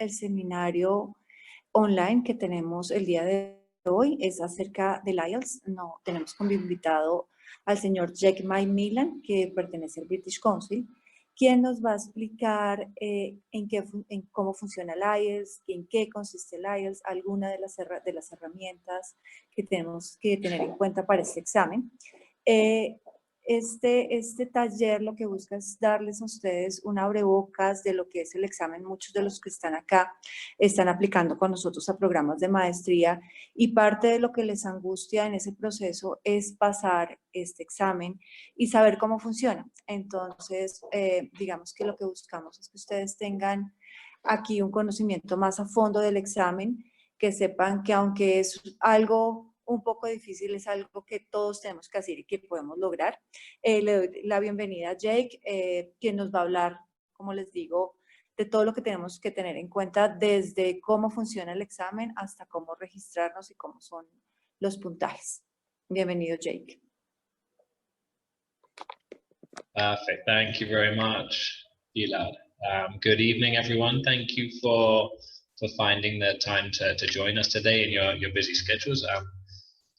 el seminario online que tenemos el día de hoy. Es acerca del IELTS. No, tenemos como invitado al señor Jake Millan, que pertenece al British Council, quien nos va a explicar en cómo funciona el IELTS, en qué consiste el IELTS, algunas de las herramientas que tenemos que tener en cuenta para este examen. Este taller lo que busca es darles a ustedes un abrebocas de lo que es el examen. Muchos de los que están acá están aplicando con nosotros a programas de maestría y parte de lo que les angustia en ese proceso es pasar este examen y saber cómo funciona. Entonces, digamos que lo que buscamos es que ustedes tengan aquí un conocimiento más a fondo del examen, que sepan que aunque es algo un poco difícil, es algo que todos tenemos que hacer y que podemos lograr. Le doy la bienvenida a Jake, quien nos va a hablar, como les digo, de todo lo que tenemos que tener en cuenta, desde cómo funciona el examen hasta cómo registrarnos y cómo son los puntajes. Bienvenido, Jake. Perfect. Thank you very much, Gilad. Good evening, everyone. Thank you for finding the time to join us today in your busy schedules.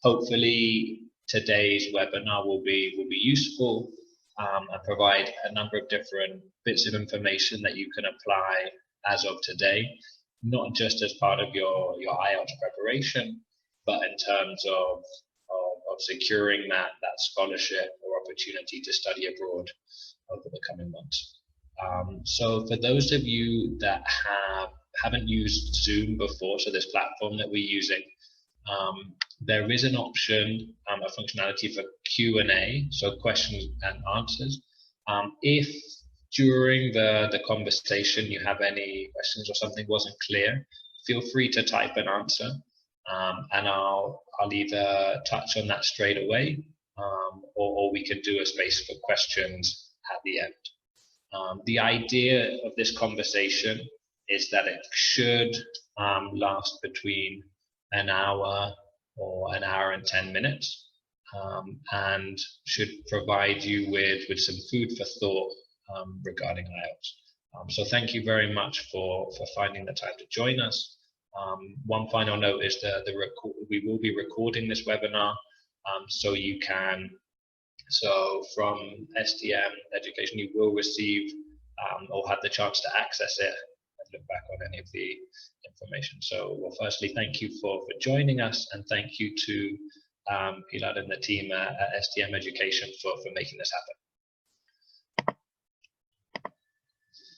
Hopefully, today's webinar will be useful and provide a number of different bits of information that you can apply as of today, not just as part of your IELTS preparation, but in terms of securing that scholarship or opportunity to study abroad over the coming months. So for those of you that haven't used Zoom before, so this platform that we're using, there is an option, a functionality for Q&A, so questions and answers. If during the conversation you have any questions or something wasn't clear, feel free to type an answer, and I'll either touch on that straight away, or we could do a space for questions at the end. The idea of this conversation is that it should last between an hour or an hour and 10 minutes, and should provide you with some food for thought regarding IELTS. So thank you very much for finding the time to join us. One final note is we will be recording this webinar, so you can, from STM Education, you will receive or have the chance to access it and look back on any of the information. So, well, firstly, thank you for joining us, and thank you to Gilad and the team at STM Education for making this happen.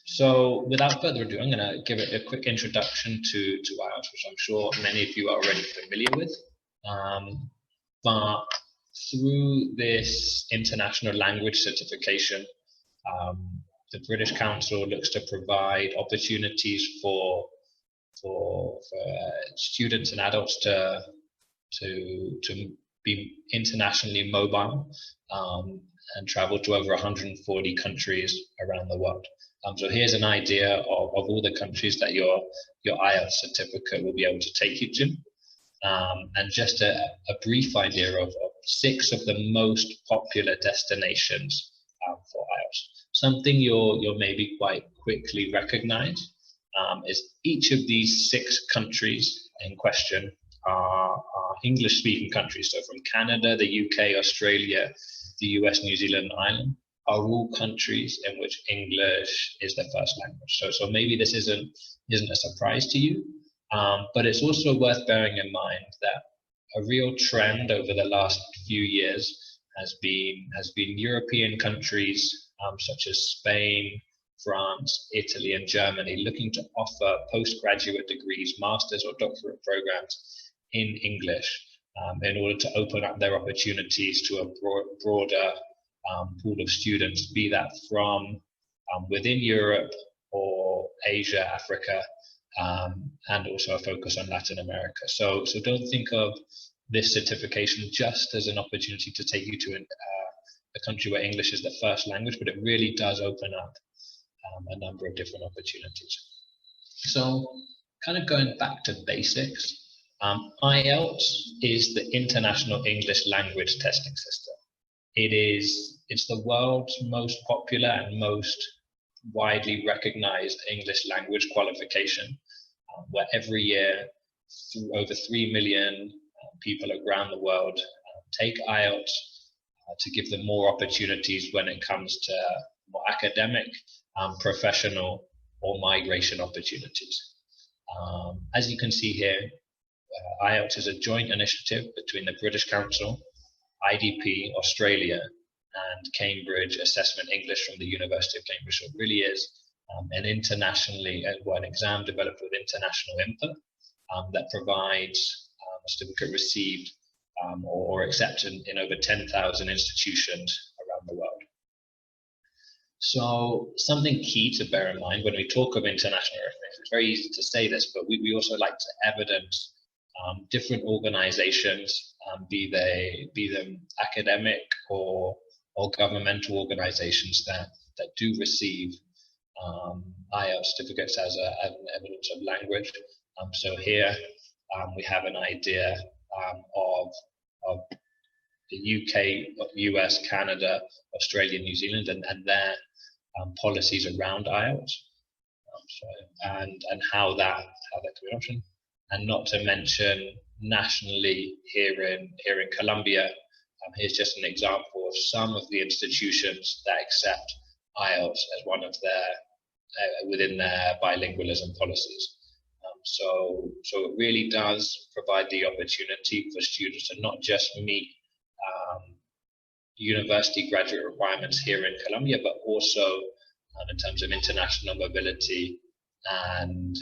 So, without further ado, I'm going to give it a quick introduction to IELTS, which I'm sure many of you are already familiar with. But through this international language certification, the British Council looks to provide opportunities for students and adults to be internationally mobile and travel to over 140 countries around the world. So here's an idea of all the countries that your IELTS certificate will be able to take you to, and just a brief idea of 6 of the most popular destinations for IELTS. Something you'll maybe quite quickly recognize is each of these 6 countries in question are English-speaking countries. So from Canada, the UK, Australia, the US, New Zealand, Ireland are all countries in which English is their first language. So maybe this isn't a surprise to you, but it's also worth bearing in mind that a real trend over the last few years has been European countries such as Spain, France, Italy, and Germany looking to offer postgraduate degrees, master's or doctorate programs in English in order to open up their opportunities to a broader pool of students, be that from within Europe or Asia, Africa, and also a focus on Latin America. So don't think of this certification just as an opportunity to take you to a country where English is the first language, but it really does open up a number of different opportunities. So kind of going back to basics, IELTS is the International English Language Testing System. It's the world's most popular and most widely recognized English language qualification, where every year over 3 million people around the world take IELTS to give them more opportunities when it comes to more academic, professional, or migration opportunities. As you can see here, IELTS is a joint initiative between the British Council, IDP Australia, and Cambridge Assessment English from the University of Cambridge. So it really is an exam developed with international input that provides a certificate received or accepted in over 10,000 institutions around the world. So something key to bear in mind when we talk of international recognition, it's very easy to say this, but we also like to evidence different organizations, be them academic or governmental organizations that do receive IELTS certificates as an evidence of language. So here we have an idea of the UK, US, Canada, Australia, New Zealand, and their policies around IELTS, and how that can be an option. And not to mention nationally here in Colombia, here's just an example of some of the institutions that accept IELTS as one of their within their bilingualism policies. So it really does provide the opportunity for students to not just meet university graduate requirements here in Colombia, but also in terms of international mobility and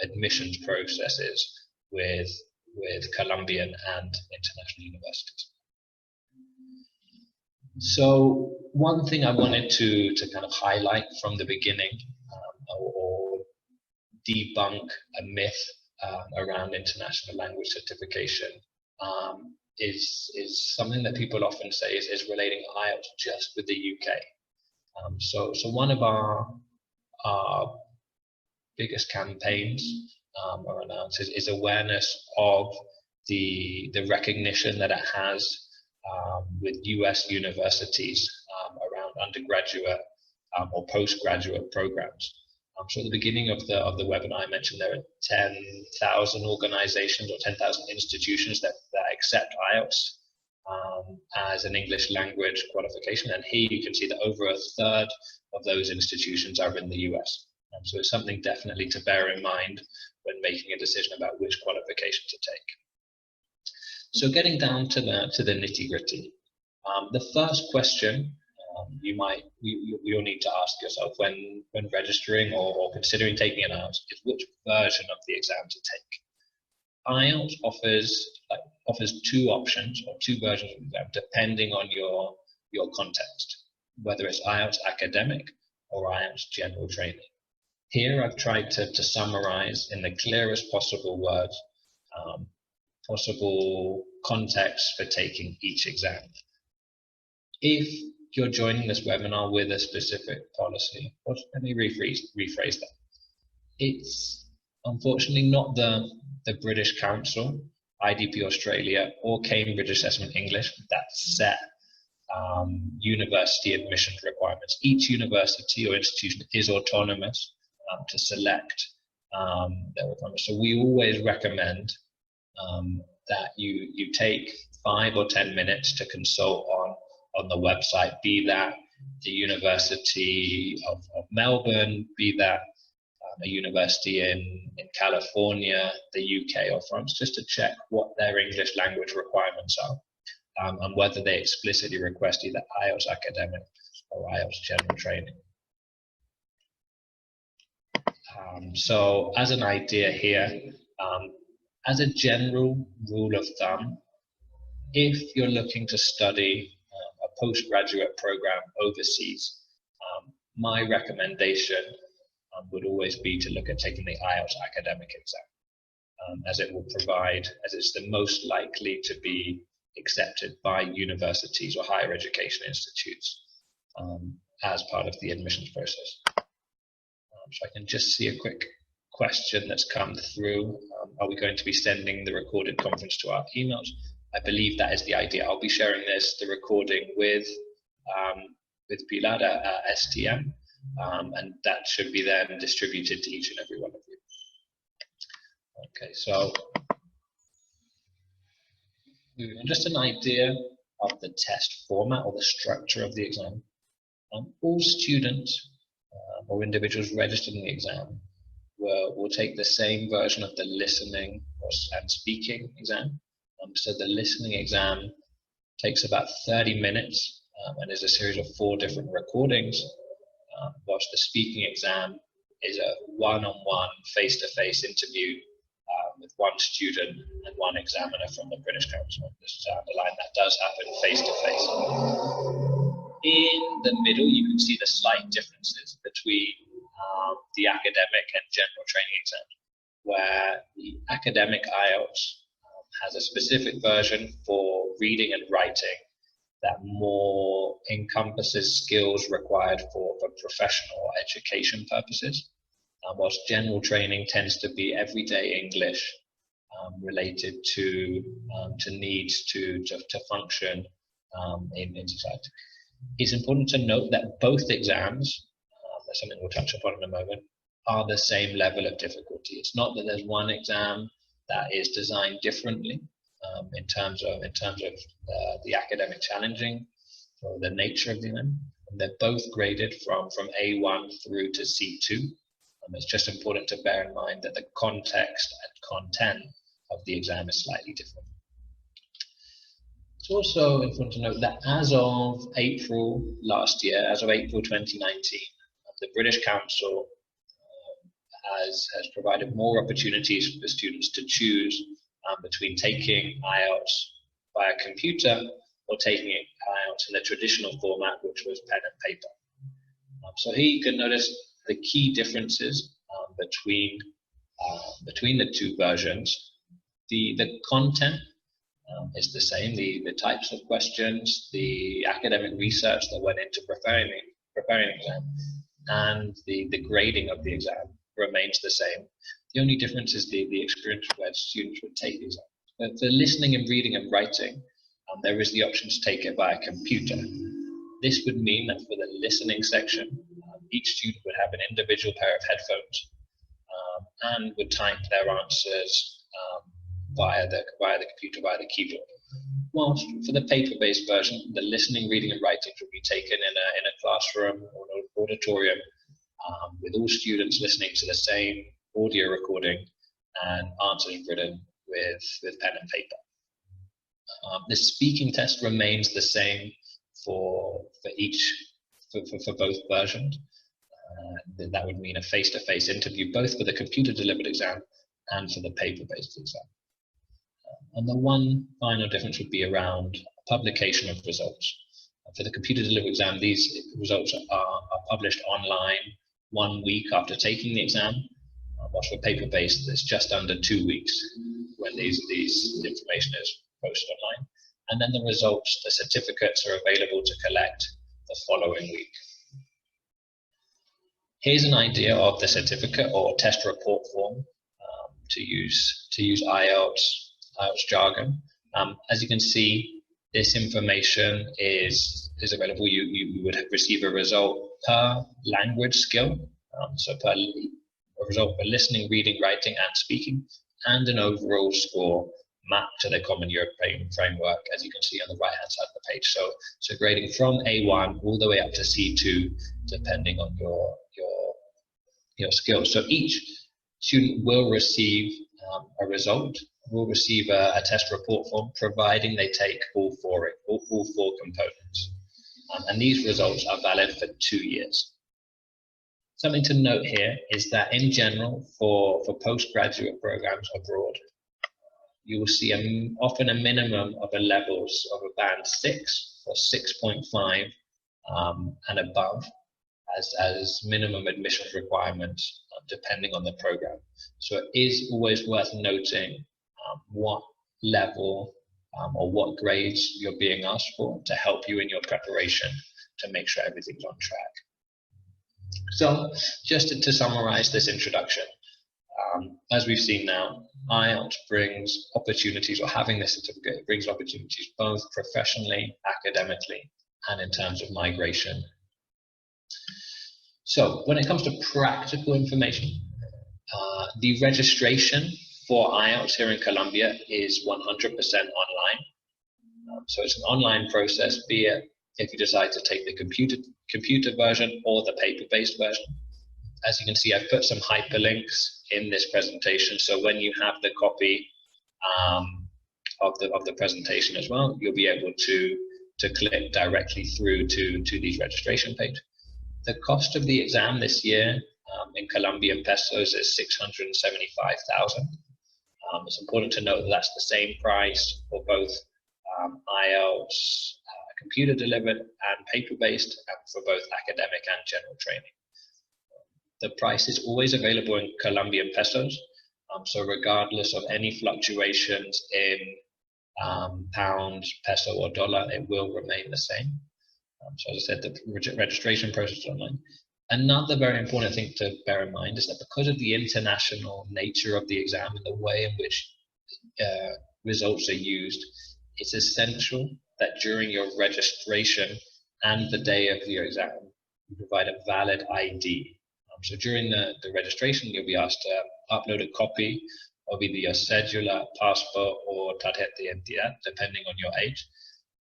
admissions processes with Colombian and international universities. So one thing I wanted to kind of highlight from the beginning, or debunk a myth around international language certification, is something that people often say is relating IELTS just with the UK. So one of our biggest campaigns or announcements is awareness of the recognition that it has with US universities around undergraduate or postgraduate programs. So at the beginning of the webinar, I mentioned there are 10,000 organizations or 10,000 institutions that accept IELTS as an English language qualification. And here you can see that over a third of those institutions are in the US. So it's something definitely to bear in mind when making a decision about which qualification to take. So getting down to the nitty-gritty, the first question you'll need to ask yourself when registering or considering taking an IELTS is which version of the exam to take. IELTS offers two options or two versions of the exam depending on your context, whether it's IELTS academic or IELTS general training. Here I've tried to summarize in the clearest possible words, possible context for taking each exam. If you're joining this webinar with a specific policy, let me rephrase that. It's unfortunately not the British Council, IDP Australia, or Cambridge Assessment English that set university admission requirements. Each university or institution is autonomous to select their requirements. So we always recommend that you take 5 or 10 minutes to consult on the website, be that the University of Melbourne, be that a university in California, the UK or France, just to check what their English language requirements are and whether they explicitly request either IELTS academic or IELTS general training. So as an idea here, as a general rule of thumb, if you're looking to study a postgraduate program overseas, my recommendation would always be to look at taking the IELTS academic exam, as it will provide, as it's the most likely to be accepted by universities or higher education institutes as part of the admissions process. So I can just see a quick question that's come through. Are we going to be sending the recorded conference to our emails? I believe that is the idea. I'll be sharing the recording with Pilar at STM. and that should be then distributed to each and every one of you. Okay, so just an idea of the test format or the structure of the exam. All students or individuals registered in the exam will take the same version of the listening and speaking exam. So the listening exam takes about 30 minutes and is a series of 4 different recordings, whilst the speaking exam is a one-on-one, face-to-face interview with one student and one examiner from the British Council. Just to underline, that does happen face-to-face. In the middle, you can see the slight differences between the academic and general training exams, where the academic IELTS has a specific version for reading and writing that more encompasses skills required for professional education purposes, whilst general training tends to be everyday English related to needs to function in society. It's important to note that both exams, that's something we'll touch upon in a moment, are the same level of difficulty. It's not that there's one exam that is designed differently in terms of the academic challenging or the nature of the exam. And they're both graded from A1 through to C2. It's just important to bear in mind that the context and content of the exam is slightly different. It's also important to note that as of April last year, as of April 2019, the British Council has provided more opportunities for students to choose between taking IELTS via computer or taking IELTS in the traditional format, which was pen and paper. So here you can notice the key differences between the two versions. The content is the same, the types of questions, the academic research that went into preparing the exam, and the grading of the exam remains the same. The only difference is the experience where students would take the exam. For listening and reading and writing, there is the option to take it via computer. This would mean that for the listening section, each student would have an individual pair of headphones and would type their answers via the computer, via the keyboard. Whilst for the paper-based version, the listening, reading, and writing would be taken in a classroom or an auditorium with all students listening to the same audio recording and answers written with pen and paper. The speaking test remains the same for both versions. That would mean a face-to-face interview, both for the computer-delivered exam and for the paper-based exam. And the one final difference would be around publication of results. For the computer-delivered exam, these results are published online 1 week after taking the exam, whilst for paper-based, it's just under 2 weeks when these information is posted online. And then the results, the certificates, are available to collect the following week. Here's an idea of the certificate or test report form to use IELTS jargon. As you can see, this information is available. You would receive a result per language skill, so per a result for listening, reading, writing, and speaking, and an overall score mapped to the Common European Framework, as you can see on the right-hand side of the page. So grading from A1 all the way up to C2, depending on your skills. So each student will receive a result, will receive a test report form, providing they take all four components. And these results are valid for 2 years. Something to note here is that in general, for postgraduate programs abroad, you will see often a minimum of a levels of a band 6 or 6.5 and above as minimum admissions requirements, depending on the program. So it is always worth noting what level or what grades you're being asked for to help you in your preparation to make sure everything's on track. So just to summarize this introduction, as we've seen now, IELTS brings opportunities, or having this certificate brings opportunities both professionally, academically, and in terms of migration. So when it comes to practical information, the registration for IELTS here in Colombia is 100% online. So it's an online process, be it if you decide to take the computer version or the paper-based version. As you can see, I've put some hyperlinks in this presentation. So when you have the copy of the presentation as well, you'll be able to click directly through to these registration pages. The cost of the exam this year in Colombian pesos is 675,000. It's important to note that that's the same price for both IELTS computer delivered and paper-based, and for both academic and general training. The price is always available in Colombian pesos, so regardless of any fluctuations in pound, peso, or dollar, it will remain the same. So as I said, the registration process is online. Another very important thing to bear in mind is that because of the international nature of the exam and the way in which results are used, it's essential that during your registration and the day of your exam, you provide a valid ID. So during the registration, you'll be asked to upload a copy of either your cédula, passport, or tarjeta de identidad, depending on your age.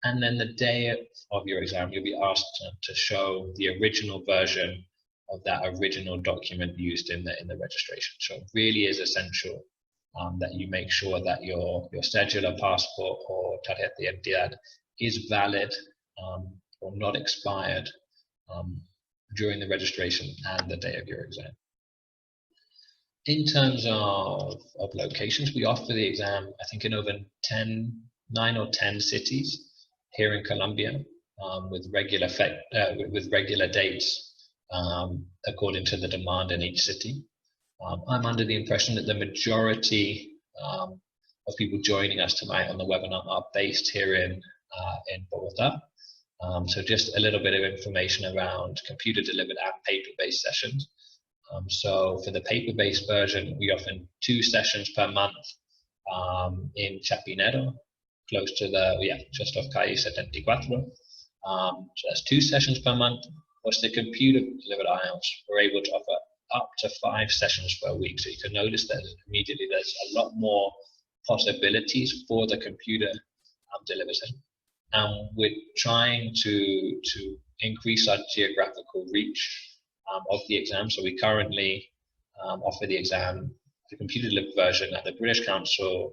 And then the day of your exam, you'll be asked to show the original version of that original document used in the registration. So it really is essential that you make sure that your cédula, passport, or tarjeta de identidad is valid or not expired during the registration and the day of your exam. In terms of locations, we offer the exam, I think, in over 9 or 10 cities here in Colombia, with regular dates according to the demand in each city. I'm under the impression that the majority of people joining us tonight on the webinar are based here in Bogota. So just a little bit of information around computer delivered and paper-based sessions. So for the paper-based version, we offer 2 sessions per month in Chapinero, close to just off Calle 74. So that's 2 sessions per month. What's the computer delivered IELTS? We're able to offer up to 5 sessions per week. So you can notice that immediately there's a lot more possibilities for the computer delivered session. We're trying to increase our geographical reach of the exam. So we currently offer the exam, the computer delivered version, at the British Council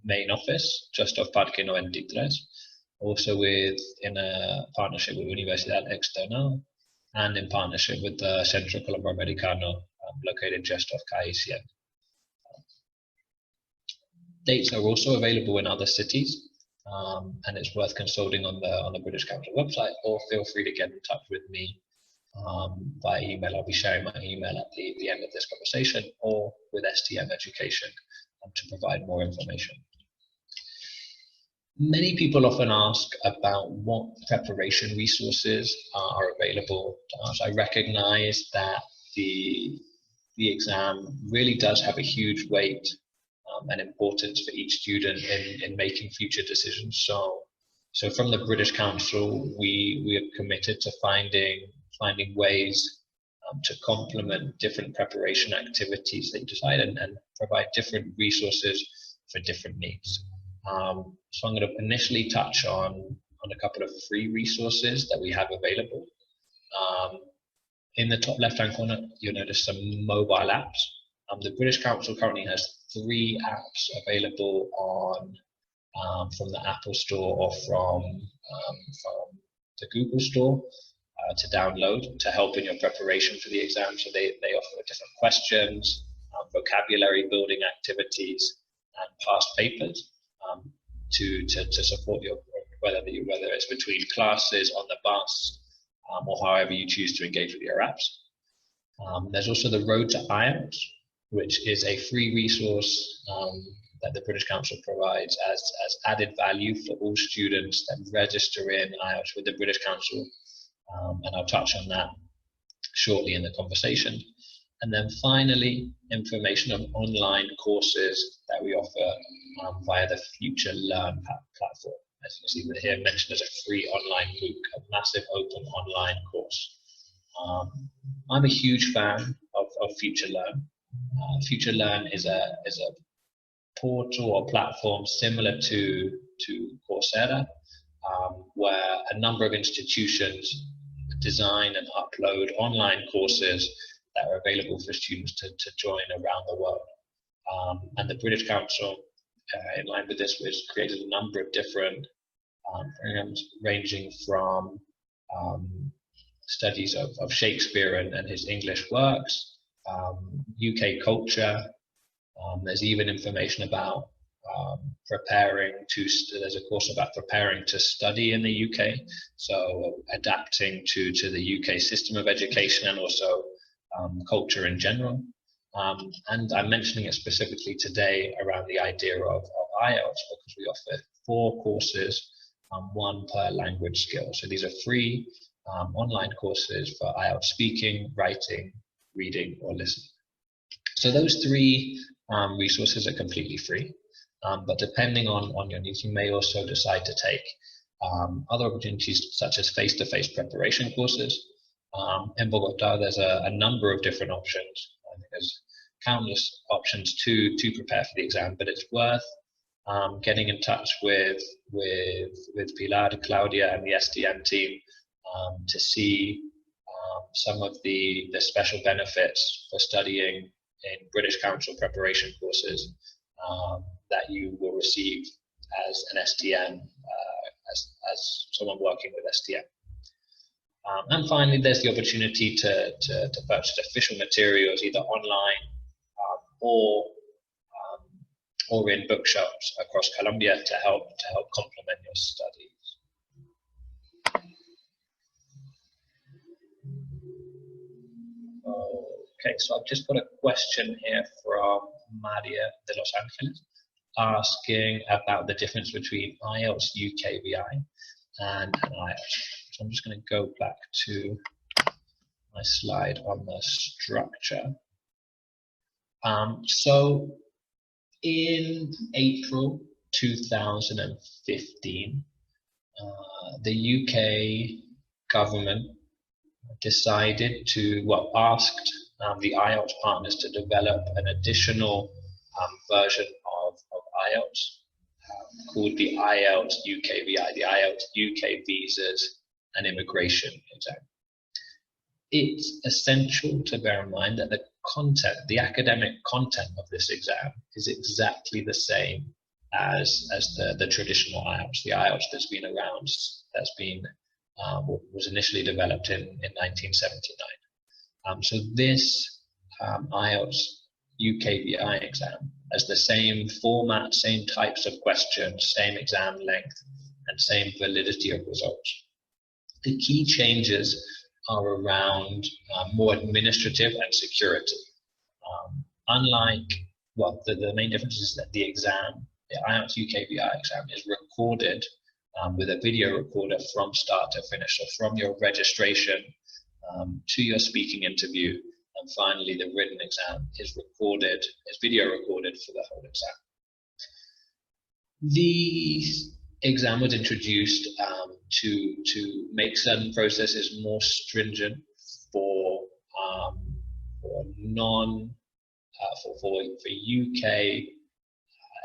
main office, just off Parque 93. Also in a partnership with Universidad External, and in partnership with the Centro Colombo-Americano, located just off Calle 100. Dates are also available in other cities, and it's worth consulting on the British Council website, or feel free to get in touch with me by email. I'll be sharing my email at the end of this conversation, or with STM Education to provide more information. Many people often ask about what preparation resources are available to us. I recognize that the exam really does have a huge weight and importance for each student in making future decisions. So from the British Council, we are committed to finding ways to complement different preparation activities that you decide, and provide different resources for different needs. So I'm going to initially touch on a couple of free resources that we have available. In the top left-hand corner, you'll notice some mobile apps. The British Council currently has 3 apps available from the Apple Store or from the Google Store to download to help in your preparation for the exam. So they offer different questions, vocabulary building activities, and past papers to support your whether it's between classes, on the bus, or however you choose to engage with your apps. There's also the Road to IELTS, which is a free resource that the British Council provides as added value for all students that register in IELTS with the British Council. And I'll touch on that shortly in the conversation. And then finally, information on online courses that we offer via the Future Learn platform. As you can see here mentioned as a free online MOOC, a massive open online course. I'm a huge fan of FutureLearn. FutureLearn is a portal or platform similar to Coursera, where a number of institutions design and upload online courses that are available for students to join around the world. And the British Council, in line with this, has created a number of different programs ranging from studies of Shakespeare and his English works, UK culture. There's even information about there's a course about preparing to study in the UK, so adapting to the UK system of education and also culture in general. And I'm mentioning it specifically today around the idea of IELTS because we offer 4 courses, 1 per language skill. So these are free online courses for IELTS speaking, writing, reading, or listening. So those 3 resources are completely free, but depending on your needs, you may also decide to take other opportunities such as face-to-face preparation courses. In Bogota, there's a number of different options. I think there's countless options to prepare for the exam, but it's worth getting in touch with Pilar, Claudia, and the SDM team to see some of the special benefits for studying in British Council preparation courses that you will receive as an SDM, as someone working with SDM. And finally, there's the opportunity to purchase official materials either online or in bookshops across Colombia to help complement your studies. Okay, so I've just got a question here from Maria de Los Angeles asking about the difference between IELTS UKVI and an IELTS. So I'm just going to go back to my slide on the structure. So in April 2015, the UK government decided to, asked the IELTS partners to develop an additional version of IELTS called the IELTS UKVI, the IELTS UK Visas and Immigration Exam. It's essential to bear in mind that the content, the academic content of this exam is exactly the same as the traditional IELTS, the IELTS that's been around, was initially developed in 1979. So this IELTS UKVI exam has the same format, same types of questions, same exam length, and same validity of results. The key changes are around more administrative and security. The main difference is that the exam, the IELTS UKVI exam, is recorded with a video recorder from start to finish. So from your registration to your speaking interview, and finally the written exam is recorded, is video recorded for the whole exam. The exam was introduced to make certain processes more stringent for UK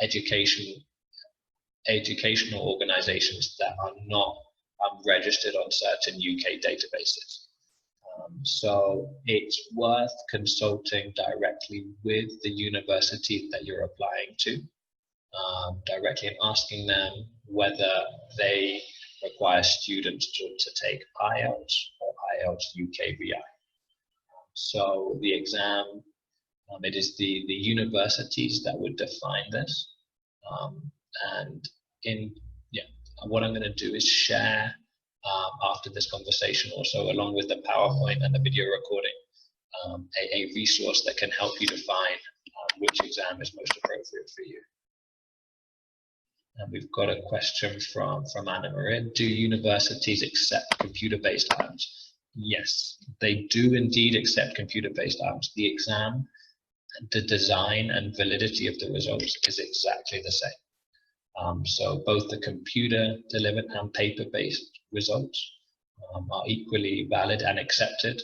educational organizations that are not registered on certain UK databases. So it's worth consulting directly with the university that you're applying to, directly and asking them whether they require students to take IELTS or IELTS UKVI. So the exam, it is the universities that would define this. What I'm going to do is share after this conversation also, along with the PowerPoint and the video recording, a resource that can help you define which exam is most appropriate for you. And we've got a question from Anna Maria. Do universities accept computer-based IELTS? Yes, they do indeed accept computer-based IELTS. The exam, the design and validity of the results is exactly the same. So both the computer-delivered and paper-based results are equally valid and accepted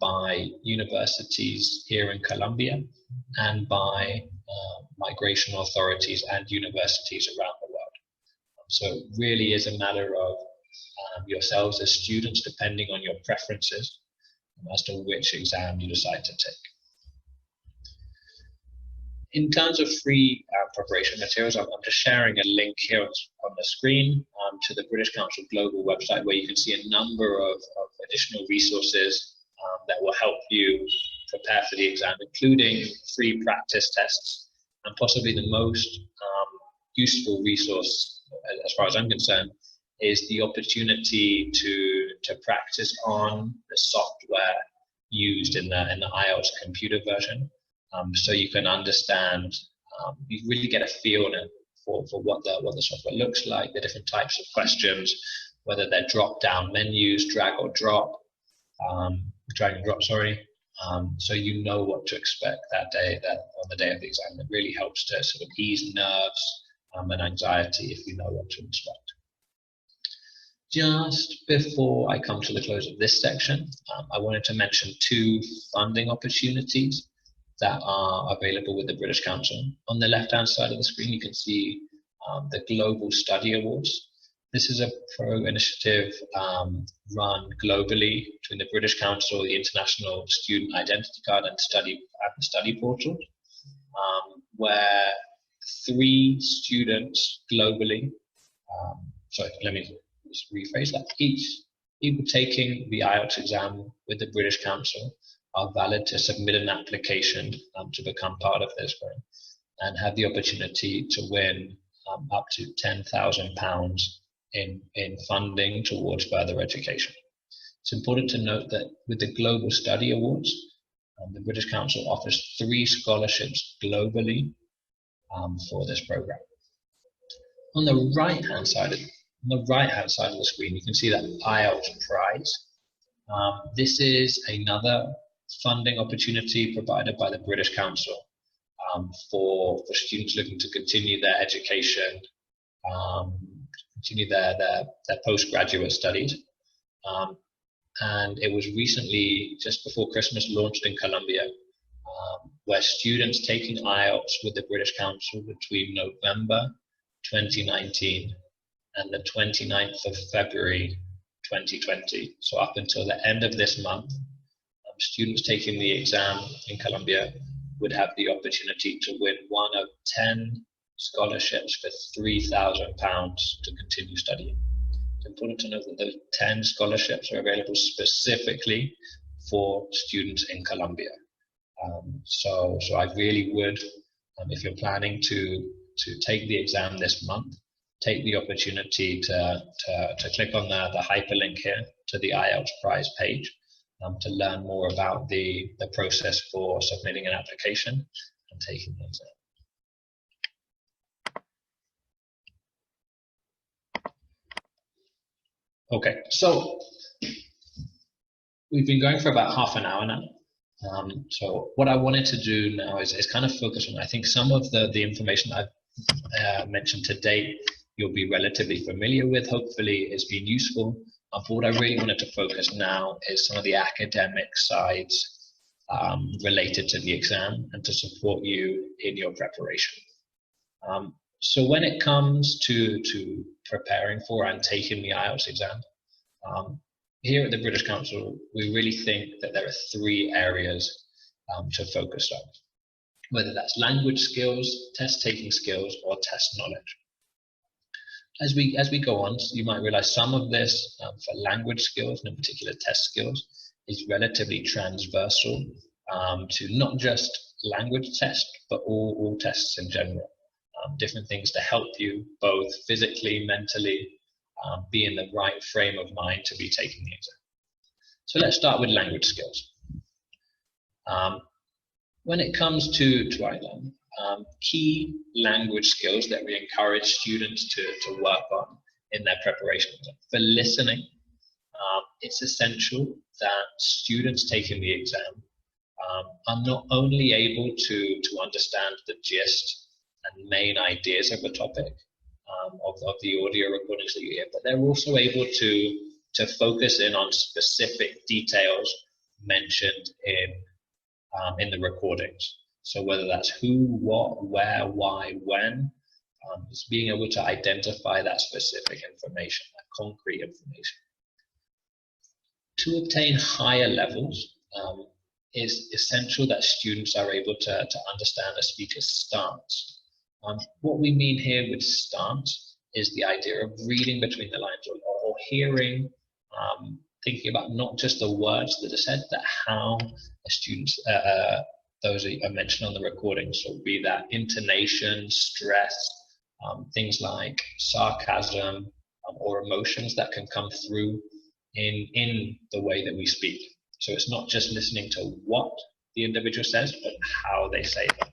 by universities here in Colombia and by migration authorities and universities around the world. So it really is a matter of yourselves as students, depending on your preferences, as to which exam you decide to take. In terms of free preparation materials, I'm just sharing a link here on the screen to the British Council Global website, where you can see a number of additional resources that will help you prepare for the exam, including free practice tests, and possibly the most useful resource, as far as I'm concerned, is the opportunity to practice on the software used in the IELTS computer version. So you can understand, you really get a feel for what the software looks like, the different types of questions, whether they're drop-down menus, drag and drop, sorry. So you know what to expect that day, on the day of the exam. It really helps to sort of ease nerves and anxiety if you know what to expect. Just before I come to the close of this section, I wanted to mention 2 funding opportunities that are available with the British Council. On the left-hand side of the screen, you can see the Global Study Awards. This is a pro-initiative run globally between the British Council, the International Student Identity Card, and the Study Portal, where 3 students globally, sorry, let me just rephrase that. Each people taking the IELTS exam with the British Council are valid to submit an application to become part of this program and have the opportunity to win up to £10,000 in funding towards further education. It's important to note that with the Global Study Awards, the British Council offers 3 scholarships globally for this program. On the right-hand side of the screen, you can see that IELTS prize. This is another funding opportunity provided by the British Council for students looking to continue their education, continue their postgraduate studies. And it was recently, just before Christmas, launched in Colombia, where students taking IELTS with the British Council between November 2019 and the 29th of February 2020, so up until the end of this month, students taking the exam in Colombia would have the opportunity to win one of 10 scholarships for £3,000 to continue studying. It's important to note that those 10 scholarships are available specifically for students in Colombia. So I really would, if you're planning to take the exam this month, take the opportunity to click on the hyperlink here to the IELTS prize page to learn more about the process for submitting an application and taking the exam. Okay, so we've been going for about half an hour now. So what I wanted to do now is kind of focus on, I think, some of the information I've mentioned to date you'll be relatively familiar with, hopefully it's been useful. But what I really wanted to focus now is some of the academic sides related to the exam and to support you in your preparation. So when it comes to preparing for and taking the IELTS exam, here at the British Council, we really think that there are 3 areas to focus on, whether that's language skills, test-taking skills, or test knowledge. As we go on, you might realize some of this for language skills, and in particular test skills, is relatively transversal to not just language tests, but all tests in general. Different things to help you both physically, mentally, be in the right frame of mind to be taking the exam. So let's start with language skills. When it comes to IELTS, key language skills that we encourage students to work on in their preparation. For listening, it's essential that students taking the exam are not only able to understand the gist and main ideas of the topic of the audio recordings that you hear, but they're also able to focus in on specific details mentioned in the recordings. So whether that's who, what, where, why, when, it's being able to identify that specific information, that concrete information. To obtain higher levels, it's essential that students are able to understand a speaker's stance. What we mean here with stance is the idea of reading between the lines or hearing, thinking about not just the words that are said, but how a student's, those are mentioned on the recording. So be that intonation, stress, things like sarcasm or emotions that can come through in the way that we speak. So it's not just listening to what the individual says, but how they say them.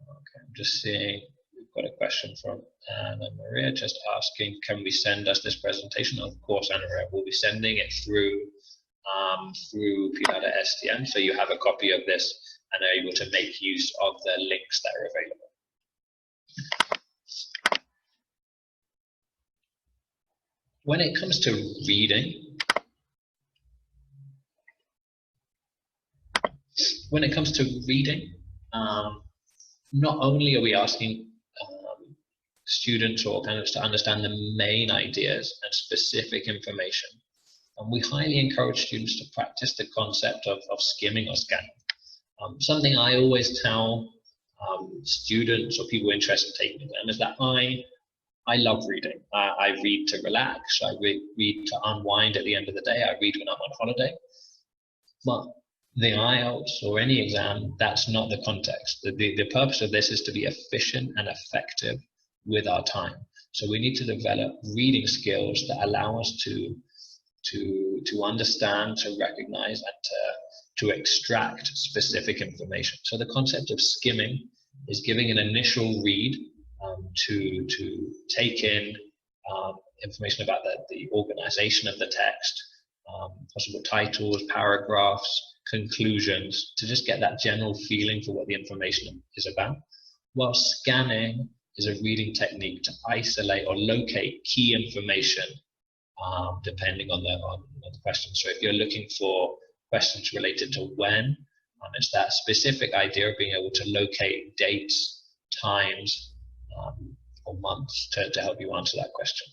Okay, I'm just seeing, we've got a question from Anna Maria just asking, can we send us this presentation? Of course, Anna Maria, we'll be sending it through Pilada STM, so you have a copy of this and are able to make use of the links that are available. When it comes to reading, not only are we asking students or candidates to understand the main ideas and specific information, and we highly encourage students to practice the concept of skimming or scanning. Something I always tell students or people interested in taking them is that I love reading. I read to relax. I read to unwind at the end of the day. I read when I'm on holiday. But the IELTS or any exam, that's not the context. The purpose of this is to be efficient and effective with our time. So we need to develop reading skills that allow us to understand, to recognize, and to extract specific information. So the concept of skimming is giving an initial read to take in information about the organization of the text, possible titles, paragraphs, conclusions, to just get that general feeling for what the information is about. While scanning is a reading technique to isolate or locate key information depending on the question. So if you're looking for questions related to when, it's that specific idea of being able to locate dates, times, or months to help you answer that question.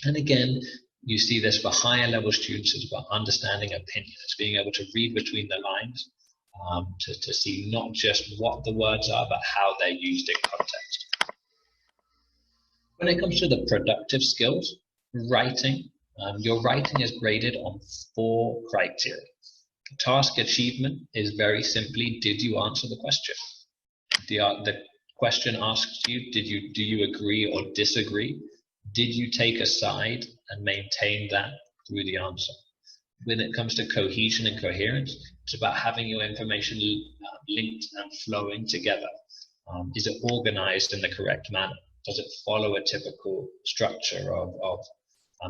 And again, you see this for higher level students, it's about understanding opinion. It's being able to read between the lines to see not just what the words are, but how they're used in context. When it comes to the productive skills, writing, your writing is graded on 4 criteria. Task achievement is very simply, did you answer the question? The question asks you, do you agree or disagree? Did you take a side and maintain that through the answer? When it comes to cohesion and coherence, it's about having your information linked and flowing together. Is it organized in the correct manner? Does it follow a typical structure of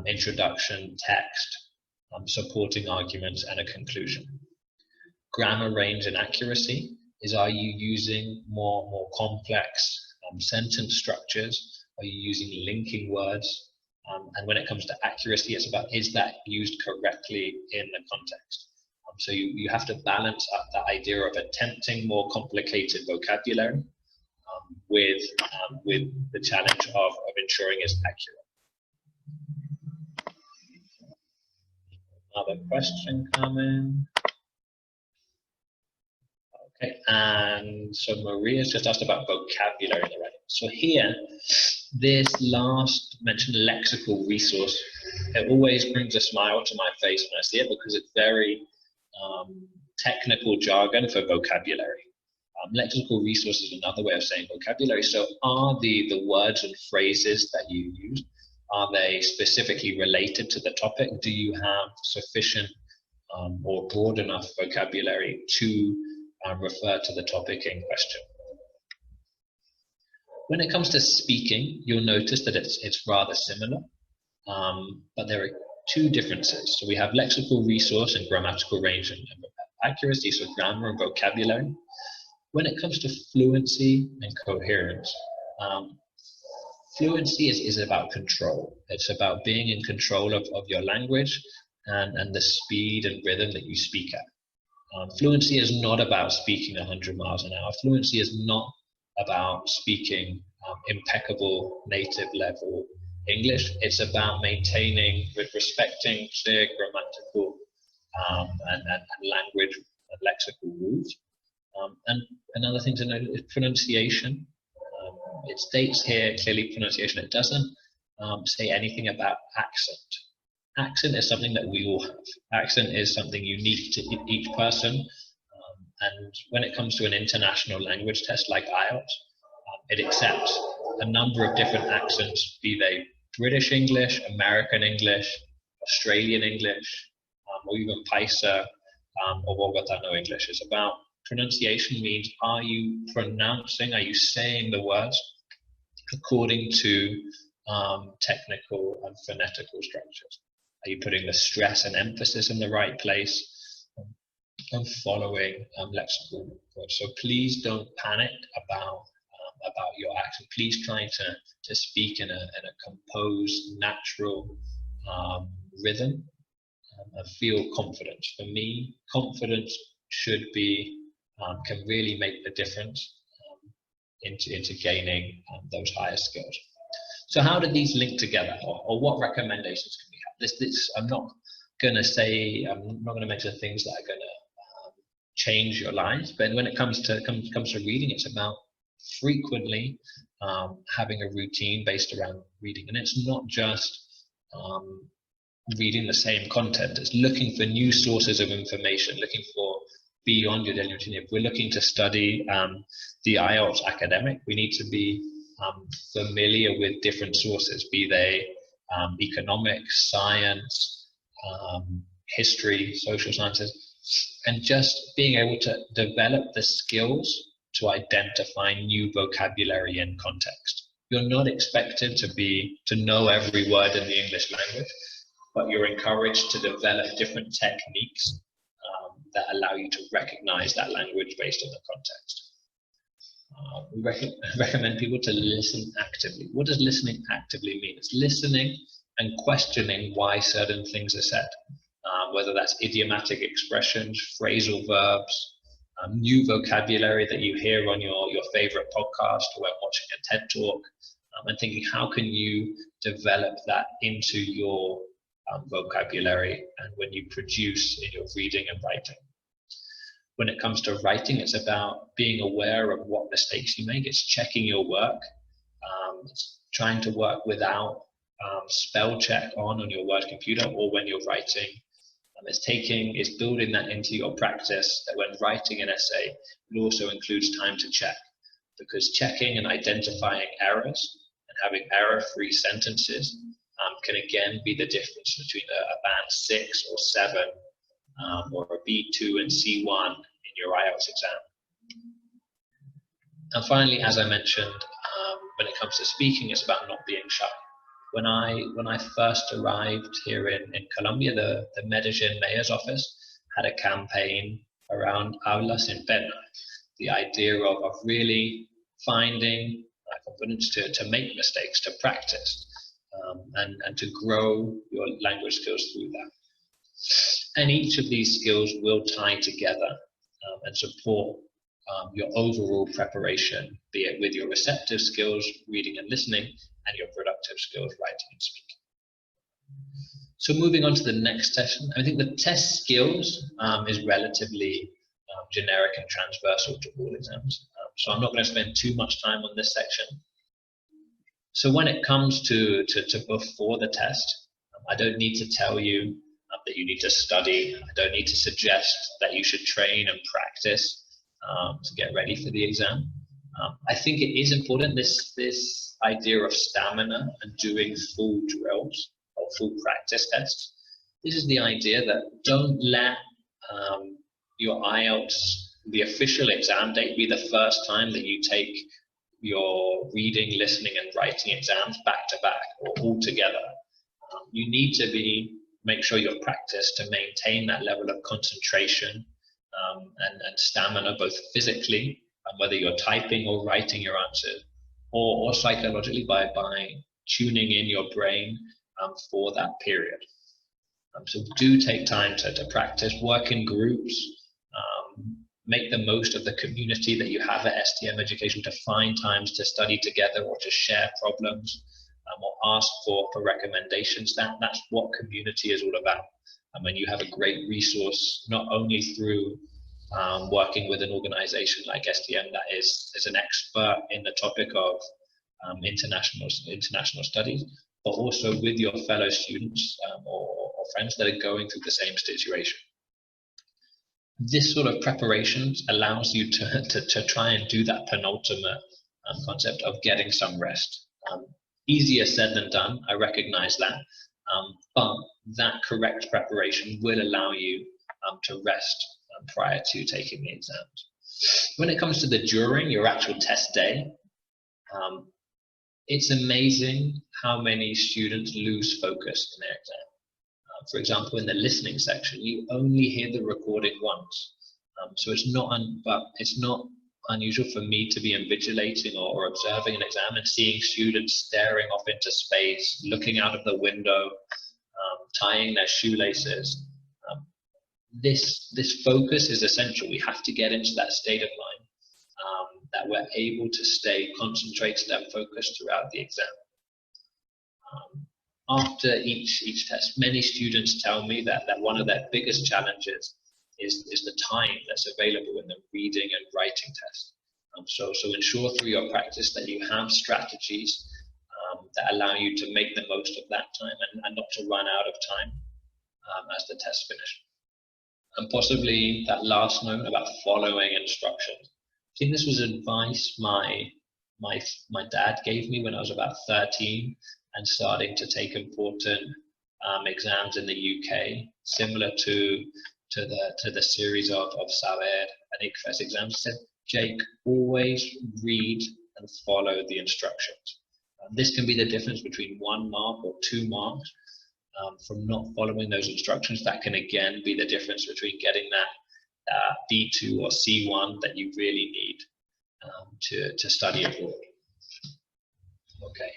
introduction, text, supporting arguments, and a conclusion? Grammar range and accuracy is, are you using more complex sentence structures? Are you using linking words? And when it comes to accuracy, it's about, is that used correctly in the context? So you have to balance up that idea of attempting more complicated vocabulary with the challenge of ensuring it's accurate. Another question coming. Okay, and so Maria's just asked about vocabulary in the writing. So here, this last mentioned lexical resource, it always brings a smile to my face when I see it, because it's very technical jargon for vocabulary. Lexical resource is another way of saying vocabulary. So are the words and phrases that you use, are they specifically related to the topic? Do you have sufficient or broad enough vocabulary to refer to the topic in question? When it comes to speaking, you'll notice that it's rather similar, but there are 2 differences. So we have lexical resource and grammatical range and accuracy, so grammar and vocabulary. When it comes to fluency and coherence, fluency is about control. It's about being in control of your language, and the speed and rhythm that you speak at. Fluency is not about speaking 100 miles an hour. Fluency is not about speaking impeccable native level English. It's about maintaining, with respecting clear grammatical and language and lexical rules. And another thing to note is pronunciation. It states here clearly pronunciation. It doesn't say anything about accent. Accent is something that we all have. Accent is something unique to each person. And when it comes to an international language test like IELTS, it accepts a number of different accents, be they British English, American English, Australian English, or even Paisa or Bogotano English. It's about pronunciation. Means, are you pronouncing, are you saying the words according to technical and phonetical structures? Are you putting the stress and emphasis in the right place and following lexical words? So please don't panic about your accent. Please try to speak in a composed, natural rhythm and feel confident. For me, confidence should be can really make the difference into gaining those higher skills. So how do these link together, or what recommendations can we have? This I'm not going to say, I'm not going to mention things that are going to change your lives, but when it comes to reading, it's about frequently having a routine based around reading. And it's not just reading the same content, it's looking for new sources of information, looking for beyond your daily routine. If we're looking to study the IELTS academic, we need to be familiar with different sources, be they economics, science, history, social sciences, and just being able to develop the skills to identify new vocabulary in context. You're not expected to know every word in the English language, but you're encouraged to develop different techniques that allow you to recognize that language based on the context. We recommend people to listen actively. What does listening actively mean? It's listening and questioning why certain things are said, whether that's idiomatic expressions, phrasal verbs, new vocabulary that you hear on your favorite podcast or when watching a TED talk, and thinking, how can you develop that into your vocabulary and when you produce in your reading and writing. When it comes to writing, it's about being aware of what mistakes you make. It's checking your work. It's trying to work without spell check on your word computer or when you're writing. It's building that into your practice, that when writing an essay, it also includes time to check, because checking and identifying errors and having error-free sentences can again be the difference between a band 6 or 7 or a B2 and C1 in your IELTS exam. And finally, as I mentioned, when it comes to speaking, it's about not being shy. When I first arrived here in Colombia, the Medellin mayor's office had a campaign around habla sin pena, the idea of really finding confidence to make mistakes, to practice, and to grow your language skills through that. And each of these skills will tie together and support your overall preparation, be it with your receptive skills, reading and listening, and your productive skills, writing and speaking. So moving on to the next session, I think the test skills is relatively generic and transversal to all exams. So I'm not going to spend too much time on this section. So when it comes to before the test, I don't need to tell you that you need to study. I don't need to suggest that you should train and practice to get ready for the exam. I think it is important, this idea of stamina and doing full drills or full practice tests. This is the idea that don't let your IELTS, the official exam date, be the first time that you take your reading, listening, and writing exams back to back or all together. You need to make sure you've practiced to maintain that level of concentration and stamina, both physically, whether you're typing or writing your answers, or psychologically by tuning in your brain for that period. So do take time to practice, work in groups, make the most of the community that you have at STM Education to find times to study together or to share problems, or ask for recommendations. That's what community is all about. And you have a great resource, not only through working with an organization like STM that is an expert in the topic of international studies, but also with your fellow students or friends that are going through the same situation. This sort of preparation allows you to try and do that penultimate concept of getting some rest. Easier said than done, I recognize that, but that correct preparation will allow you to rest prior to taking the exams. When it comes to the during, your actual test day, it's amazing how many students lose focus in their exam. For example, in the listening section, you only hear the recording once. So it's not unusual for me to be invigilating or observing an exam and seeing students staring off into space, looking out of the window, tying their shoelaces. This focus is essential. We have to get into that state of mind that we're able to stay concentrated and focused throughout the exam. After each test, many students tell me that one of their biggest challenges is the time that's available in the reading and writing test. So ensure through your practice that you have strategies that allow you to make the most of that time and not to run out of time as the test finishes. And possibly that last note about following instructions. I think this was advice my dad gave me when I was about 13 and starting to take important exams in the UK, similar to the series of Sawer and ICFES exams. He said, Jake, always read and follow the instructions. This can be the difference between 1 mark or 2 marks from not following those instructions. That can again be the difference between getting that B2 or C1 that you really need to study abroad. Okay.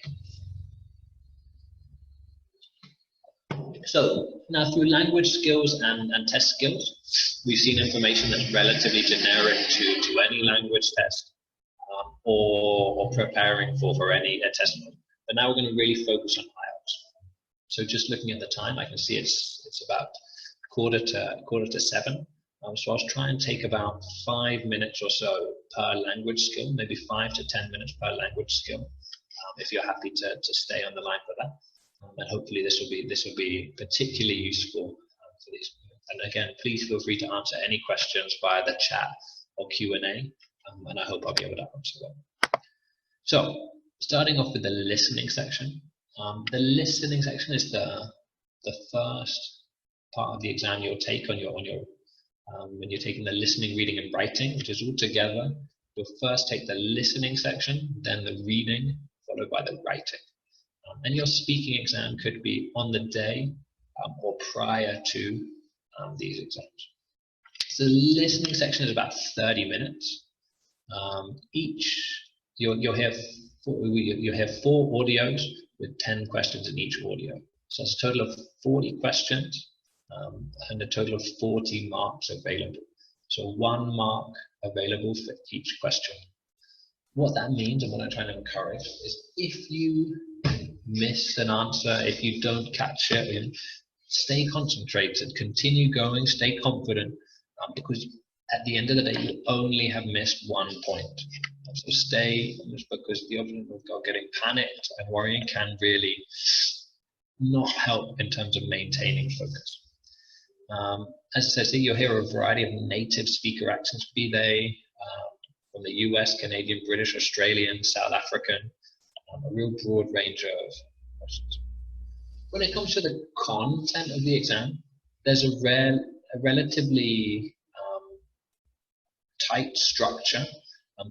So now through language skills and test skills, we've seen information that's relatively generic to any language test or preparing for any assessment. But now we're going to really focus on IELTS. So just looking at the time, I can see it's about quarter to 7. So I'll try and take about 5 minutes or so per language skill, maybe 5 to 10 minutes per language skill, if you're happy to stay on the line for that. And hopefully this will be particularly useful for these. And again, please feel free to answer any questions via the chat or Q&A, and I hope I'll be able to answer them. So starting off with the listening section. The listening section is the first part of the exam you'll take on your when you're taking the listening, reading, and writing, which is all together. You'll first take the listening section, then the reading, followed by the writing. And your speaking exam could be on the day or prior to these exams. So the listening section is about 30 minutes. You'll hear 4 audios with 10 questions in each audio. So it's a total of 40 questions and a total of 40 marks available. So 1 mark available for each question. What that means and what I'm trying to encourage is if you miss an answer, if you don't catch it, stay concentrated, continue going, stay confident, because at the end of the day, you only have missed 1 point. So stay, because the option of getting panicked and worrying can really not help in terms of maintaining focus. As I said, so you'll hear a variety of native speaker accents, be they from the US, Canadian, British, Australian, South African, a real broad range of questions. When it comes to the content of the exam, there's a relatively tight structure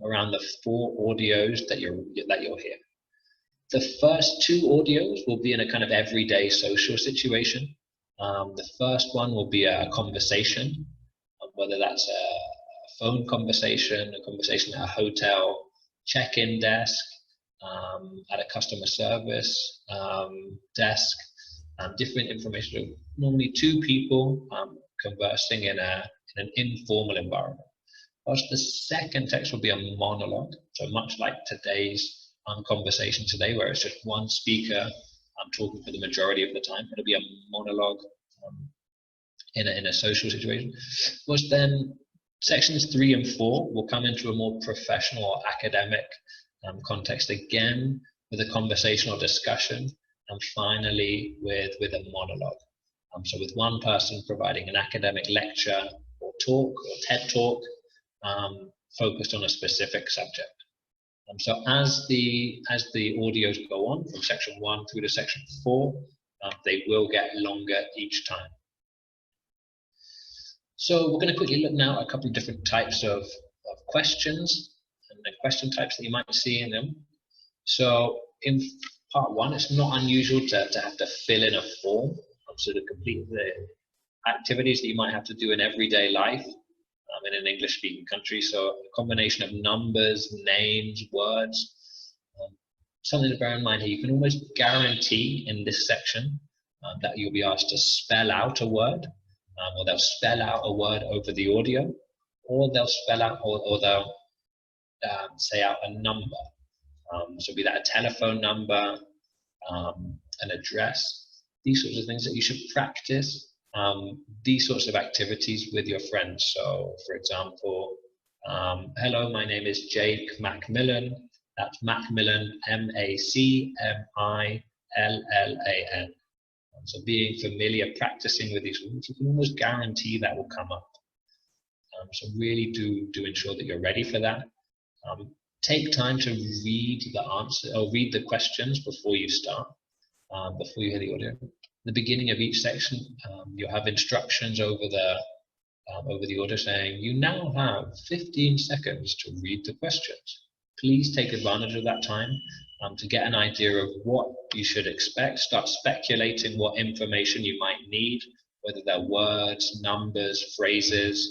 around the 4 audios that you'll hear. The first 2 audios will be in a kind of everyday social situation. The first one will be a conversation, whether that's a phone conversation, a conversation at a hotel, check-in desk, at a customer service desk, different information. So normally two people conversing in an informal environment. Whilst the second text will be a monologue, so much like today's conversation today, where it's just one speaker talking for the majority of the time. It'll be a monologue in a social situation. Whilst then sections 3 and 4 will come into a more professional or academic context, again with a conversational discussion, and finally with a monologue. So with one person providing an academic lecture or talk or TED talk focused on a specific subject. So as the audios go on from section 1 through to section 4, they will get longer each time. So we're going to quickly look now at a couple of different types of questions and the question types that you might see in them. So in part 1, it's not unusual to have to fill in a form, so to complete the activities that you might have to do in everyday life in an English-speaking country. So a combination of numbers, names, words. Something to bear in mind here, you can almost guarantee in this section that you'll be asked to spell out a word, or they'll spell out a word over the audio, or they'll spell out, or they'll say out a number. So be that a telephone number, an address, these sorts of things that you should practice these sorts of activities with your friends. So for example, hello, my name is Jake Macmillan. That's Macmillan, M-A-C-M-I-L-L-A-N. So being familiar, practicing with these words, you can almost guarantee that will come up. So really do ensure that you're ready for that. Take time to read the answer or read the questions before you start, before you hear the audio. At the beginning of each section, you'll have instructions over the audio saying, you now have 15 seconds to read the questions. Please take advantage of that time to get an idea of what you should expect. Start speculating what information you might need, whether they're words, numbers, phrases,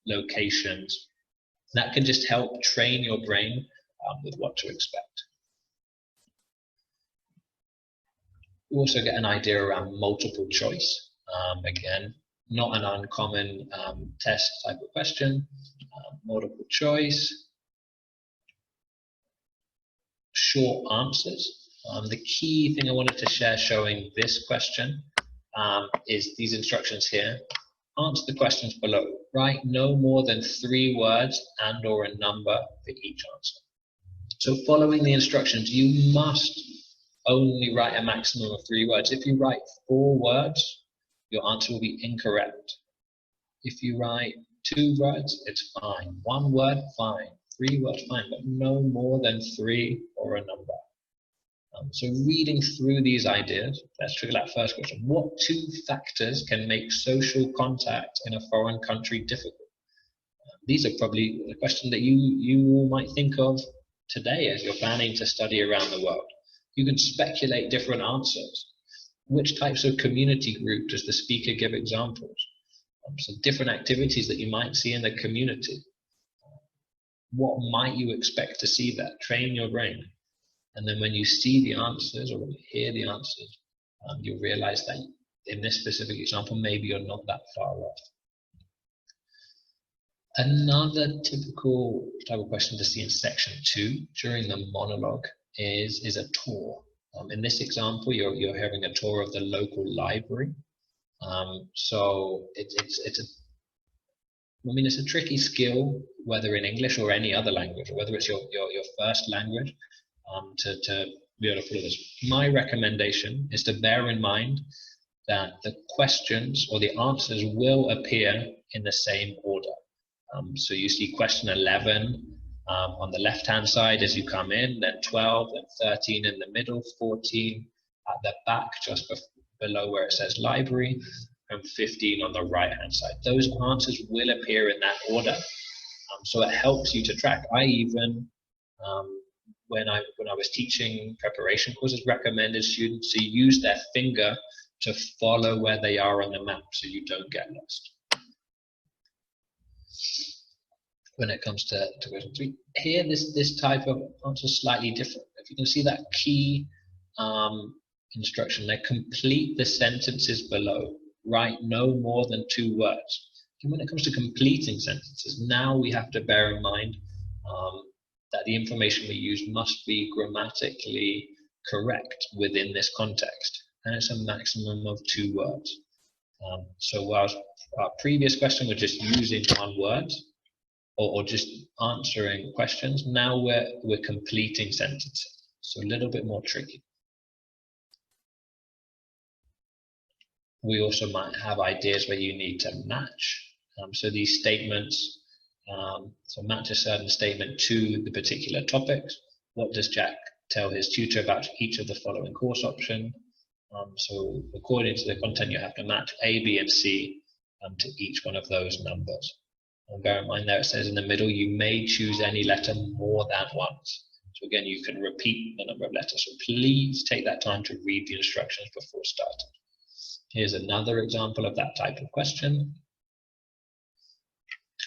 locations. That can just help train your brain with what to expect. You also get an idea around multiple choice. Again, not an uncommon test type of question. Multiple choice. Short answers. The key thing I wanted to share showing this question is these instructions here. Answer the questions below. Write no more than 3 words and or a number for each answer. So following the instructions, you must only write a maximum of 3 words. If you write 4 words, your answer will be incorrect. If you write 2 words, it's fine. 1 word, fine. 3 words, fine, but no more than 3 or a number. So reading through these ideas, let's trigger that first question. What 2 factors can make social contact in a foreign country difficult? These are probably the questions that you all might think of today as you're planning to study around the world. You can speculate different answers. Which types of community group does the speaker give examples? So different activities that you might see in the community. What might you expect to see there? Train your brain. And then when you see the answers or when you hear the answers, you'll realize that in this specific example, maybe you're not that far off. Another typical type of question to see in section 2 during the monologue is a tour. In this example, you're having a tour of the local library. So it's a tricky skill, whether in English or any other language, or whether it's your first language, to be able to follow this. My recommendation is to bear in mind that the questions or the answers will appear in the same order. So you see question 11 on the left-hand side as you come in, then 12, then 13 in the middle, 14 at the back just below where it says library, and 15 on the right-hand side. Those answers will appear in that order, so it helps you to track. I even, when I was teaching preparation courses, recommended students to use their finger to follow where they are on the map so you don't get lost. When it comes to question 3, here this type of answer is slightly different. If you can see that key instruction there, complete the sentences below. Write no more than 2 words. And when it comes to completing sentences, now we have to bear in mind that the information we use must be grammatically correct within this context. And it's a maximum of 2 words. So whilst our previous question was just using 1 word or just answering questions, now we're completing sentences. So a little bit more tricky. We also might have ideas where you need to match. So these statements, so match a certain statement to the particular topics. What does Jack tell his tutor about each of the following course option? So according to the content, you have to match A, B, and C to each one of those numbers. And bear in mind there it says in the middle, you may choose any letter more than once. So again, you can repeat the number of letters. So please take that time to read the instructions before starting. Here's another example of that type of question.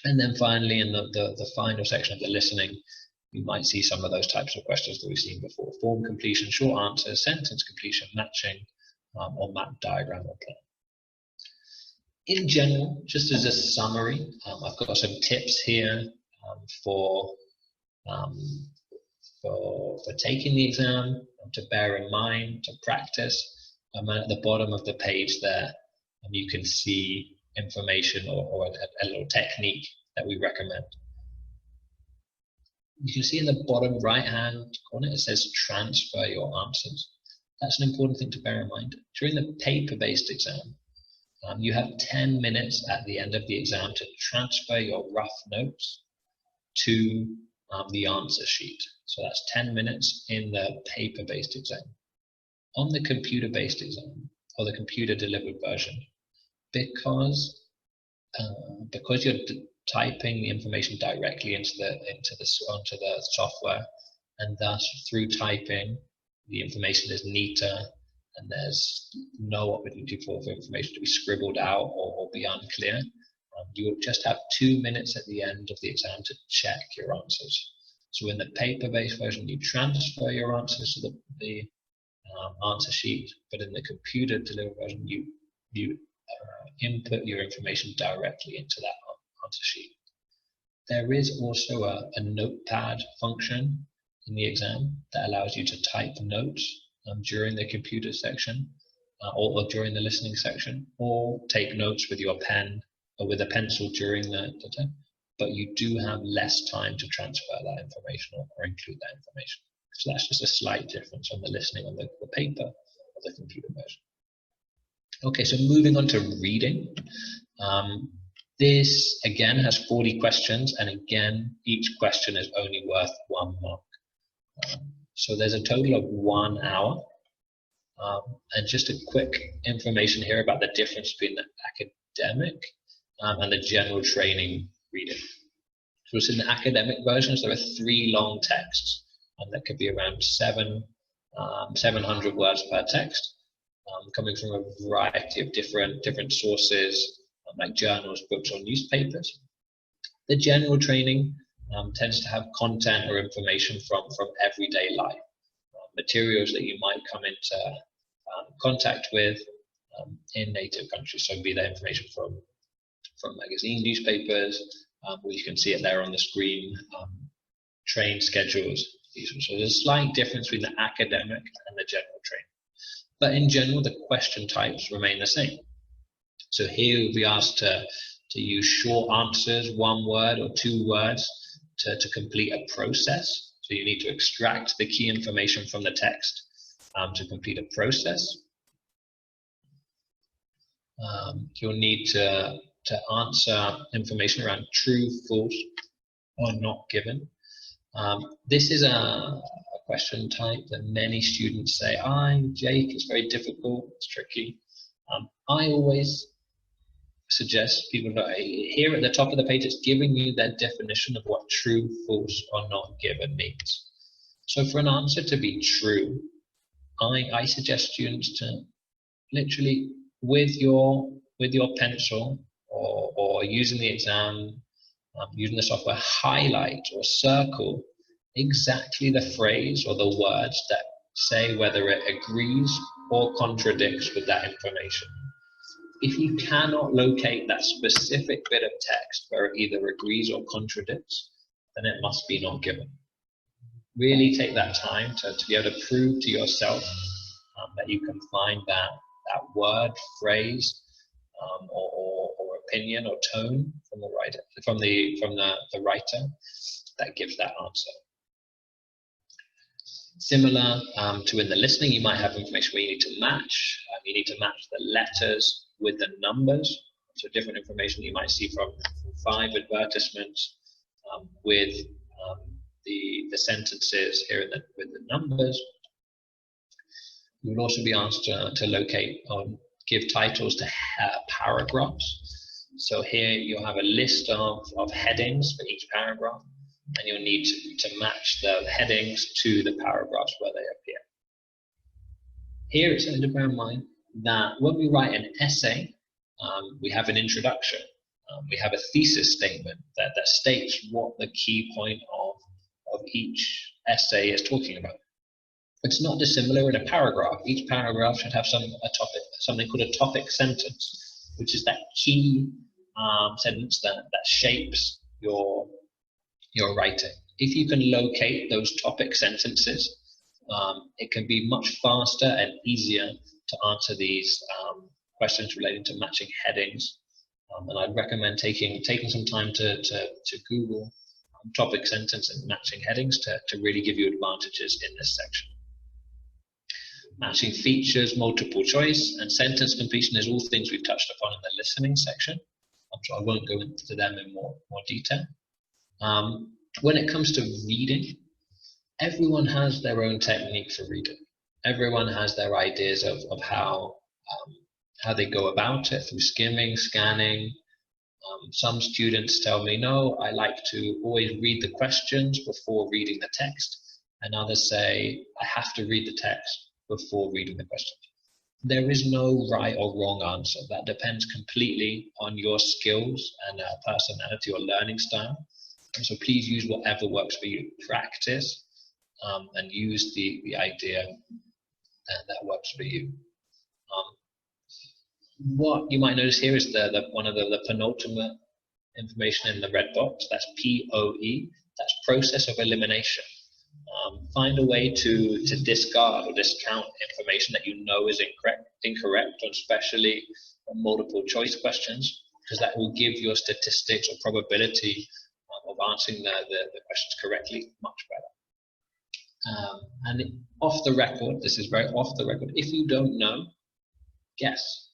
And then finally, in the final section of the listening, you might see some of those types of questions that we've seen before. Form completion, short answers, sentence completion, matching, or map, diagram, or plan. In general, just as a summary, I've got some tips here for taking the exam, to bear in mind, to practice. And at the bottom of the page there, you can see information or a little technique that we recommend. You can see in the bottom right-hand corner, it says transfer your answers. That's an important thing to bear in mind. During the paper-based exam, you have 10 minutes at the end of the exam to transfer your rough notes to the answer sheet. So that's 10 minutes in the paper-based exam. On the computer-based exam, or the computer-delivered version, because you're typing the information directly onto the software, and thus through typing, the information is neater, and there's no opportunity for information to be scribbled out or be unclear. You will just have 2 minutes at the end of the exam to check your answers. So in the paper-based version, you transfer your answers to the answer sheet, but in the computer-delivered version, you input your information directly into that answer sheet. There is also a notepad function in the exam that allows you to type notes during the computer section or during the listening section, or take notes with your pen or with a pencil during the time, but you do have less time to transfer that information or include that information. So that's just a slight difference on the listening on the paper or the computer version. Okay, so moving on to reading. This again has 40 questions, and again, each question is only worth 1 mark. So there's a total of 1 hour. And just a quick information here about the difference between the academic and the general training reading. So it's in the academic versions, there are 3 long texts, and that could be around 700 words per text, coming from a variety of different sources, like journals, books, or newspapers. The general training tends to have content or information from everyday life, materials that you might come into contact with in native countries. So be that information from magazine, newspapers, where you can see it there on the screen, train schedules. So there's a slight difference between the academic and the general training. But in general, the question types remain the same. So here you'll be asked to use short answers, 1 word or 2 words, to complete a process. So you need to extract the key information from the text to complete a process. You'll need to answer information around true, false, or not given. This is a question type that many students say, Jake, it's very difficult, it's tricky. I always suggest people that here at the top of the page, it's giving you that definition of what true, false, or not given means. So for an answer to be true, I suggest students to literally with your pencil or using the exam, using the software, highlight or circle exactly the phrase or the words that say whether it agrees or contradicts with that information. If you cannot locate that specific bit of text where it either agrees or contradicts, then it must be not given. Really take that time to be able to prove to yourself that you can find that word, phrase, or opinion or tone from the writer, from the writer that gives that answer. Similar to in the listening, you might have information where you need to match. You need to match the letters with the numbers. So different information you might see from 5 advertisements with the sentences here with the numbers. You will also be asked to locate give titles to paragraphs. So here you'll have a list of headings for each paragraph, and you'll need to match the headings to the paragraphs where they appear. Here it's something to bear in mind that when we write an essay, we have an introduction. We have a thesis statement that states what the key point of each essay is talking about. It's not dissimilar in a paragraph. Each paragraph should have something called a topic sentence, which is that key sentence that shapes your writing. If you can locate those topic sentences, it can be much faster and easier to answer these questions relating to matching headings. And I'd recommend taking some time to Google topic sentence and matching headings to really give you advantages in this section. Matching features, multiple choice, and sentence completion is all things we've touched upon in the listening section. So I won't go into them in more detail. When it comes to reading, everyone has their own technique for reading. Everyone has their ideas of how they go about it, through skimming, scanning. Some students tell me, no, I like to always read the questions before reading the text. And others say, I have to read the text before reading the questions. There is no right or wrong answer. That depends completely on your skills and personality or learning style. And so please use whatever works for you. Practice and use the idea that works for you. What you might notice here is one of the penultimate information in the red box. That's POE. That's process of elimination. Find a way to discard or discount information that you know is incorrect, especially on multiple choice questions, because that will give your statistics or probability of answering the questions correctly much better. And off the record, this is very off the record, if you don't know, guess.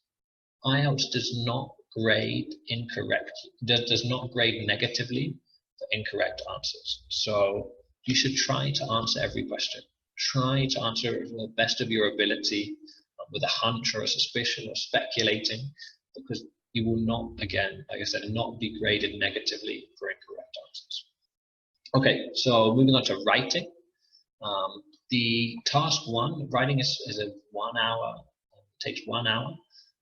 IELTS does not grade does not grade negatively for incorrect answers. So you should try to answer every question. Try to answer it to the best of your ability with a hunch or a suspicion or speculating, because you will not, again, like I said, not be graded negatively for incorrect answers. Okay, so moving on to writing. The task 1, writing is a 1 hour, takes 1 hour,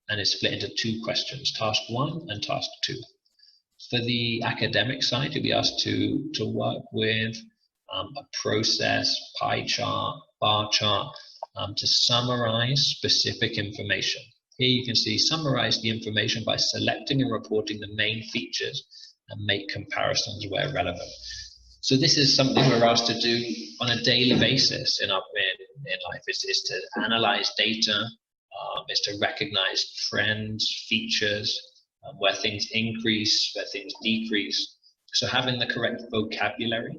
and is split into 2 questions, task 1 and task 2. For the academic side, you'll be asked to work with a process, pie chart, bar chart, to summarize specific information. Here you can see summarize the information by selecting and reporting the main features and make comparisons where relevant. So this is something we're asked to do on a daily basis in life. Is to analyze data, is to recognize trends, features, where things increase, where things decrease. So having the correct vocabulary,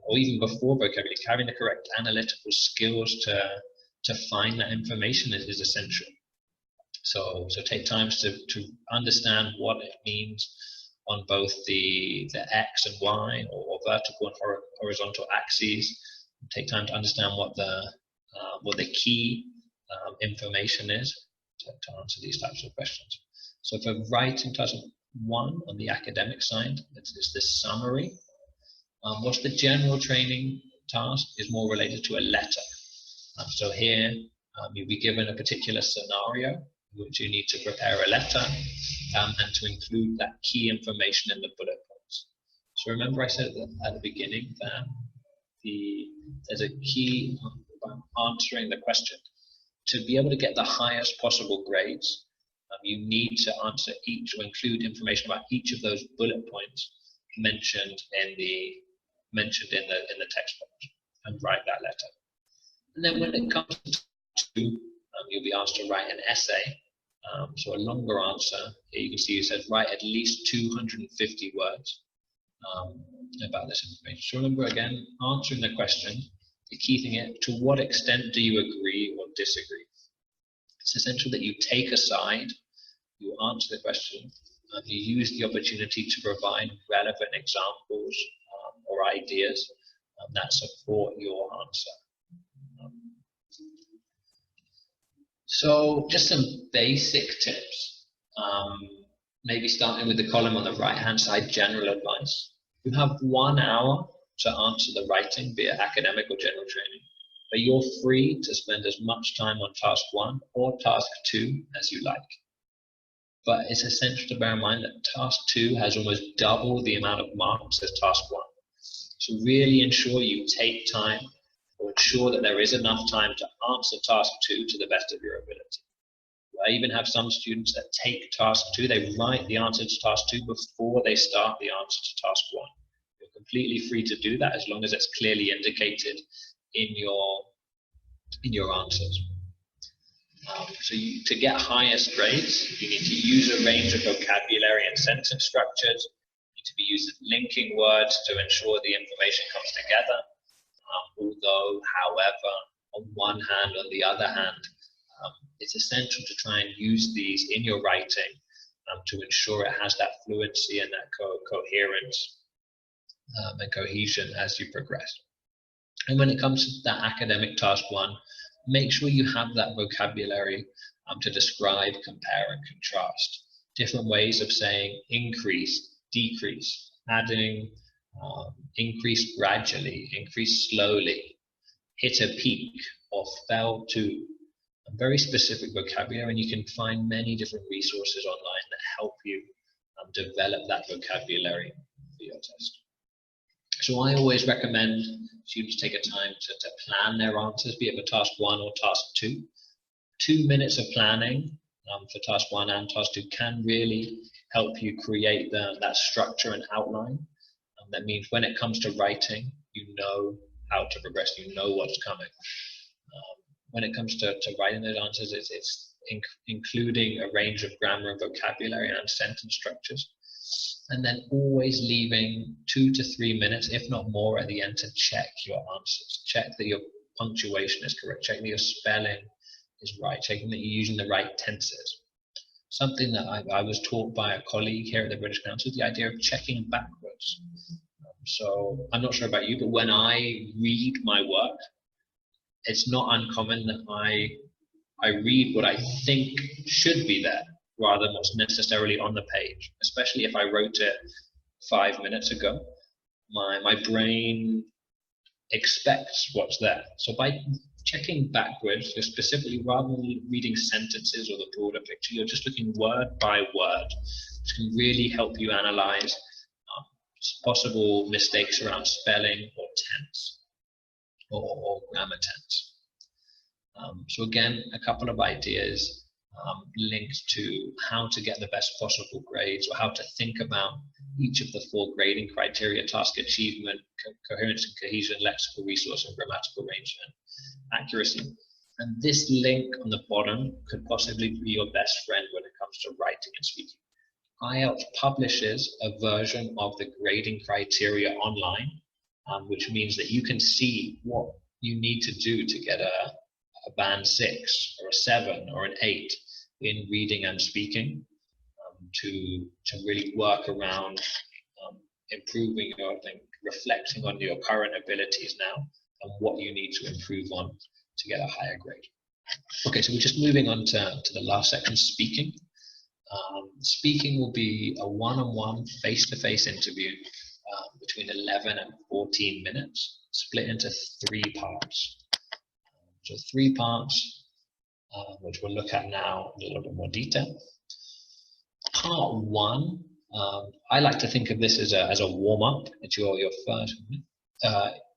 or even before vocabulary, having the correct analytical skills to find that information is essential. So take time to understand what it means on both the X and Y, or vertical and horizontal axes. Take time to understand what the key information is to answer these types of questions. So for writing task 1 on the academic side, it's the summary. What's the general training task is more related to a letter. So here you'll be given a particular scenario in which you need to prepare a letter and to include that key information in the bullet points. So remember I said at the beginning that there's a key answering the question to be able to get the highest possible grades, you need to answer each or include information about each of those bullet points mentioned in the text box, and write that letter. And then when it comes to you'll be asked to write an essay, so a longer answer. Here you can see it says write at least 250 words about this information. So remember, again, answering the question, the key thing is, to what extent do you agree or disagree? It's essential that you take a side, you answer the question, you use the opportunity to provide relevant examples or ideas that support your answer. So just some basic tips, maybe starting with the column on the right-hand side, general advice. You have 1 hour to answer the writing, be it academic or general training, but you're free to spend as much time on task 1 or task 2 as you like. But it's essential to bear in mind that task 2 has almost double the amount of marks as task 1. So really ensure you take time, or ensure that there is enough time to answer task 2 to the best of your ability. I even have some students that take task 2, they write the answer to task 2 before they start the answer to task 1. You're completely free to do that as long as it's clearly indicated in your answers. So to get highest grades, you need to use a range of vocabulary and sentence structures. You need to be using linking words to ensure the information comes together. Although, however, on one hand, on the other hand, it's essential to try and use these in your writing to ensure it has that fluency and that coherence and cohesion as you progress. And when it comes to that academic task 1, make sure you have that vocabulary to describe, compare, and contrast. Different ways of saying increase, decrease, adding, increase gradually, increase slowly, hit a peak, or fell to. Very specific vocabulary, and you can find many different resources online that help you develop that vocabulary for your test. So I always recommend students take a time to plan their answers, be it for task 1 or task 2. 2 minutes of planning for task 1 and task 2 can really help you create that structure and outline. That means when it comes to writing, you know how to progress, you know what's coming. When it comes to writing those answers, it's including a range of grammar and vocabulary and sentence structures. And then always leaving 2 to 3 minutes, if not more, at the end to check your answers. Check that your punctuation is correct, check that your spelling is right, checking that you're using the right tenses. Something that I was taught by a colleague here at the British Council, the idea of checking backwards. So I'm not sure about you, but when I read my work, it's not uncommon that I read what I think should be there rather than what's necessarily on the page, especially if I wrote it 5 minutes ago. My brain expects what's there. So by checking backwards, you're specifically, rather than reading sentences or the broader picture, you're just looking word by word, which can really help you analyze possible mistakes around spelling or tense. Or grammar tense. So again, a couple of ideas linked to how to get the best possible grades, or how to think about each of the 4 grading criteria: task achievement, coherence and cohesion, lexical resource, and grammatical range and accuracy. And this link on the bottom could possibly be your best friend when it comes to writing and speaking. IELTS publishes a version of the grading criteria online, which means that you can see what you need to do to get a band 6 or a 7 or an 8 in reading and speaking, to really work around improving your reflecting on your current abilities now and what you need to improve on to get a higher grade. Okay, so we're just moving on to the last section, speaking. Speaking will be a one-on-one, face-to-face interview between 11 and 14 minutes, split into 3 parts. So 3 parts, which we'll look at now in a little bit more detail. Part 1, I like to think of this as a warm-up. It's your first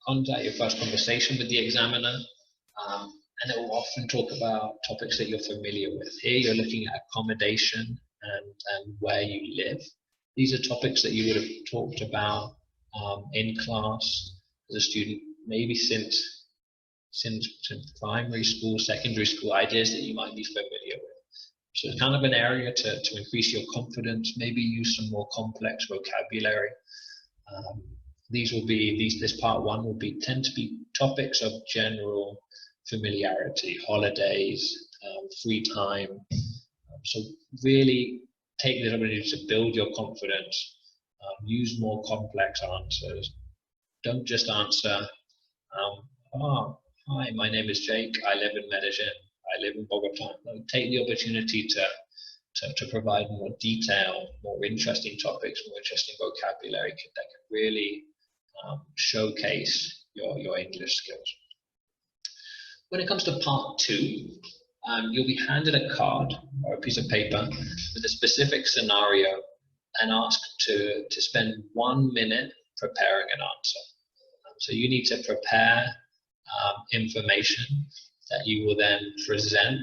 contact, your first conversation with the examiner. and it will often talk about topics that you're familiar with. Here you're looking at accommodation and where you live. These are topics that you would have talked about in class as a student, maybe since primary school, secondary school, ideas that you might be familiar with. So it's kind of an area to increase your confidence, maybe use some more complex vocabulary. This part one will tend to be topics of general familiarity, holidays, free time. So really take the opportunity to build your confidence, use more complex answers. Don't just answer, hi, my name is Jake, I live in Medellin, I live in Bogota. Take the opportunity to provide more detail, more interesting topics, more interesting vocabulary that can really showcase your English skills. When it comes to part two, you'll be handed a card or a piece of paper with a specific scenario and asked to spend 1 minute preparing an answer. So you need to prepare information that you will then present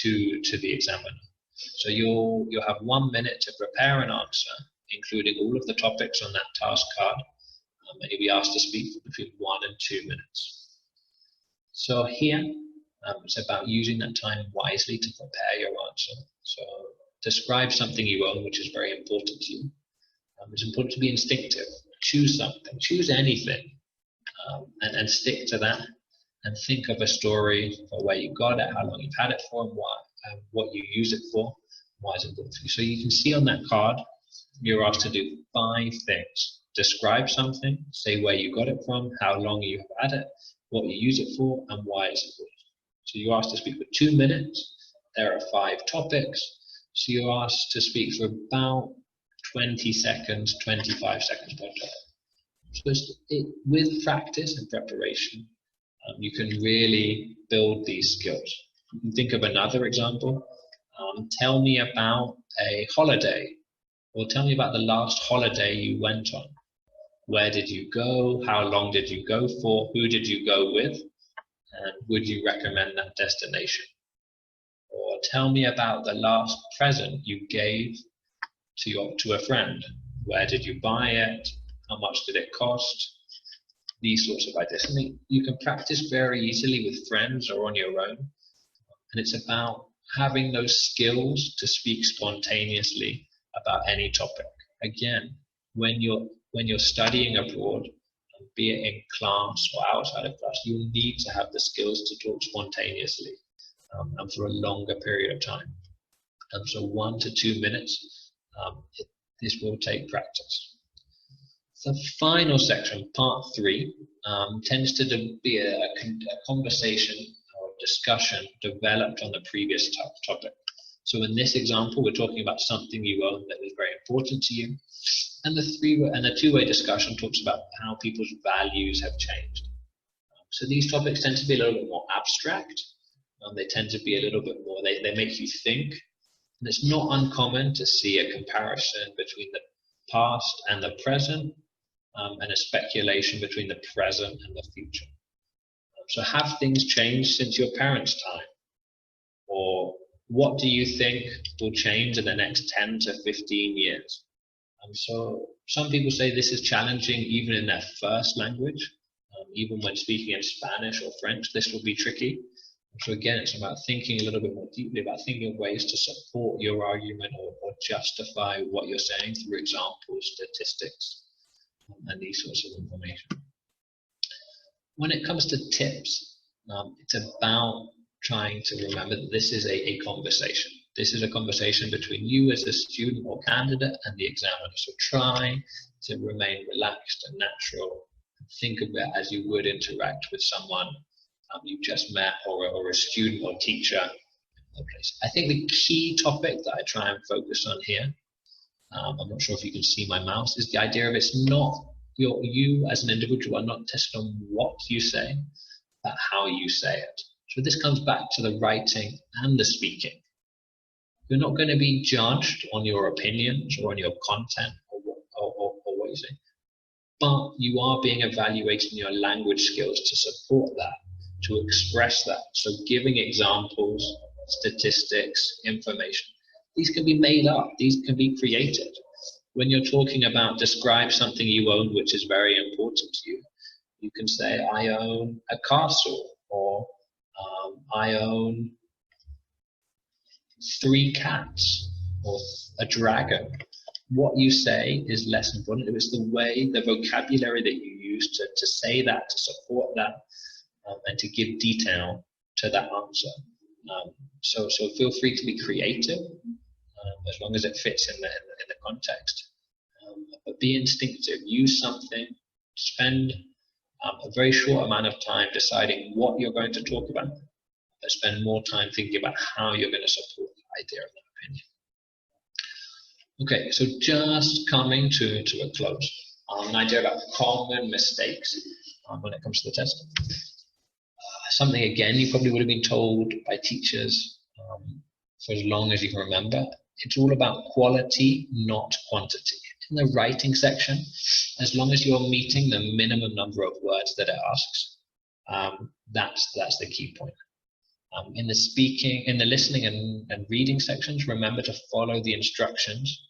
to the examiner. So you'll have 1 minute to prepare an answer, including all of the topics on that task card, and you'll be asked to speak for between 1 and 2 minutes. So here, it's about using that time wisely to prepare your answer. So describe something you own, which is very important to you. It's important to be instinctive. Choose something, choose anything, and stick to that. And think of a story for where you got it, how long you've had it for, and what you use it for, why it's important for you. So you can see on that card, you're asked to do 5 things. Describe something, say where you got it from, how long you have had it, what you use it for, and why it's important. So you're asked to speak for 2 minutes. There are 5 topics. So you're asked to speak for about 20 seconds, 25 seconds per topic. So with practice and preparation, you can really build these skills. You can think of another example. Tell me about a holiday, or tell me about the last holiday you went on. Where did you go? How long did you go for? Who did you go with? And would you recommend that destination? Or tell me about the last present you gave to a friend. Where did you buy it? How much did it cost? These sorts of ideas. Something you can practice very easily with friends or on your own. And it's about having those skills to speak spontaneously about any topic. Again, when you're studying abroad, be it in class or outside of class, you need to have the skills to talk spontaneously and for a longer period of time. So 1 to 2 minutes, this will take practice. The final section, part 3, tends to be a conversation or discussion developed on the previous topic. So in this example, we're talking about something you own that is very important to you. And the two-way discussion talks about how people's values have changed. So these topics tend to be a little bit more abstract. They tend to be a little bit more, they make you think. And it's not uncommon to see a comparison between the past and the present, and a speculation between the present and the future. So have things changed since your parents' time? Or what do you think will change in the next 10 to 15 years? So some people say this is challenging even in their first language. Even when speaking in Spanish or French, this will be tricky. So again, it's about thinking a little bit more deeply, about thinking of ways to support your argument or justify what you're saying through examples, statistics, and these sorts of information. When it comes to tips, it's about trying to remember that this is a conversation. This is a conversation between you as a student or candidate and the examiner. So try to remain relaxed and natural. Think of it as you would interact with someone you just met, or a student or teacher. I think the key topic that I try and focus on here, I'm not sure if you can see my mouse, is the idea of it's not you as an individual are not tested on what you say, but how you say it. So this comes back to the writing and the speaking. You're not going to be judged on your opinions or on your content or what you say, but you are being evaluated in your language skills to support that. to express that. So giving examples, statistics, information. These can be made up, these can be created. When you're talking about describe something you own, which is very important to you, you can say, I own a castle, or I own 3 cats, or a dragon. What you say is less important. It's the way, the vocabulary that you use to say that, to support that, and to give detail to that answer. So feel free to be creative, as long as it fits in the context. But be instinctive. Use something. Spend a very short amount of time deciding what you're going to talk about, but spend more time thinking about how you're going to support the idea of that opinion. Okay, so just coming to a close. An idea about common mistakes when it comes to the test. Something, again, you probably would have been told by teachers for as long as you can remember. It's all about quality, not quantity. In the writing section, as long as you're meeting the minimum number of words that it asks, that's the key point. In the speaking, in the listening and reading sections, remember to follow the instructions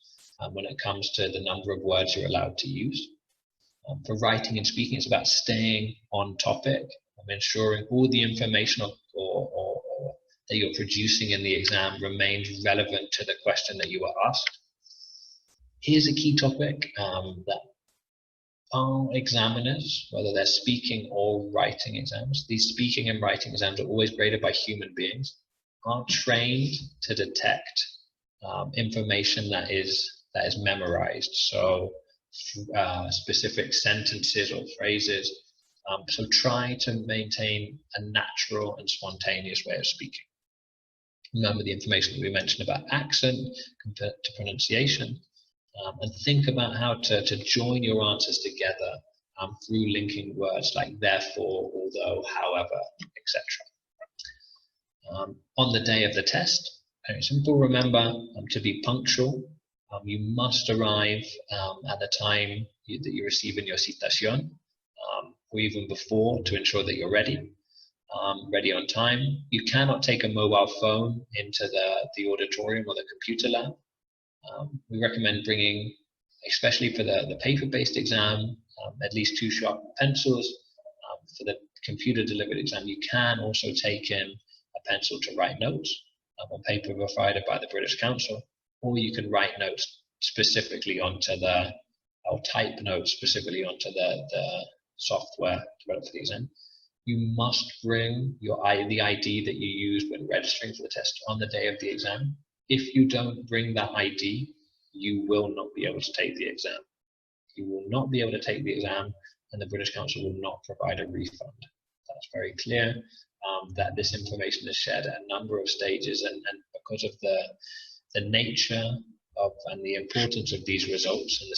when it comes to the number of words you're allowed to use. For writing and speaking, it's about staying on topic, ensuring all the information or that you're producing in the exam remains relevant to the question that you were asked. Here's a key topic that our examiners, whether they're speaking or writing exams, these speaking and writing exams are always graded by human beings, are trained to detect information that is memorized. So specific sentences or phrases. So try to maintain a natural and spontaneous way of speaking. Remember the information that we mentioned about accent compared to pronunciation, and think about how to join your answers together through linking words like therefore, although, however, etc. On the day of the test, very simple, remember to be punctual. You must arrive at the time that you receive in your citación, or even before, to ensure that you're ready on time. You cannot take a mobile phone into the auditorium or the computer lab. We recommend bringing, especially for the paper-based exam, at least 2 sharp pencils. For the computer-delivered exam, you can also take in a pencil to write notes on paper provided by the British Council, or you can write notes specifically onto or type notes specifically onto the software developed for the exam. You must bring the ID that you used when registering for the test on the day of the exam. If you don't bring that ID, you will not be able to take the exam. You will not be able to take the exam, and the British Council will not provide a refund. That's very clear, that this information is shared at a number of stages, and because of the nature of and the importance of these results and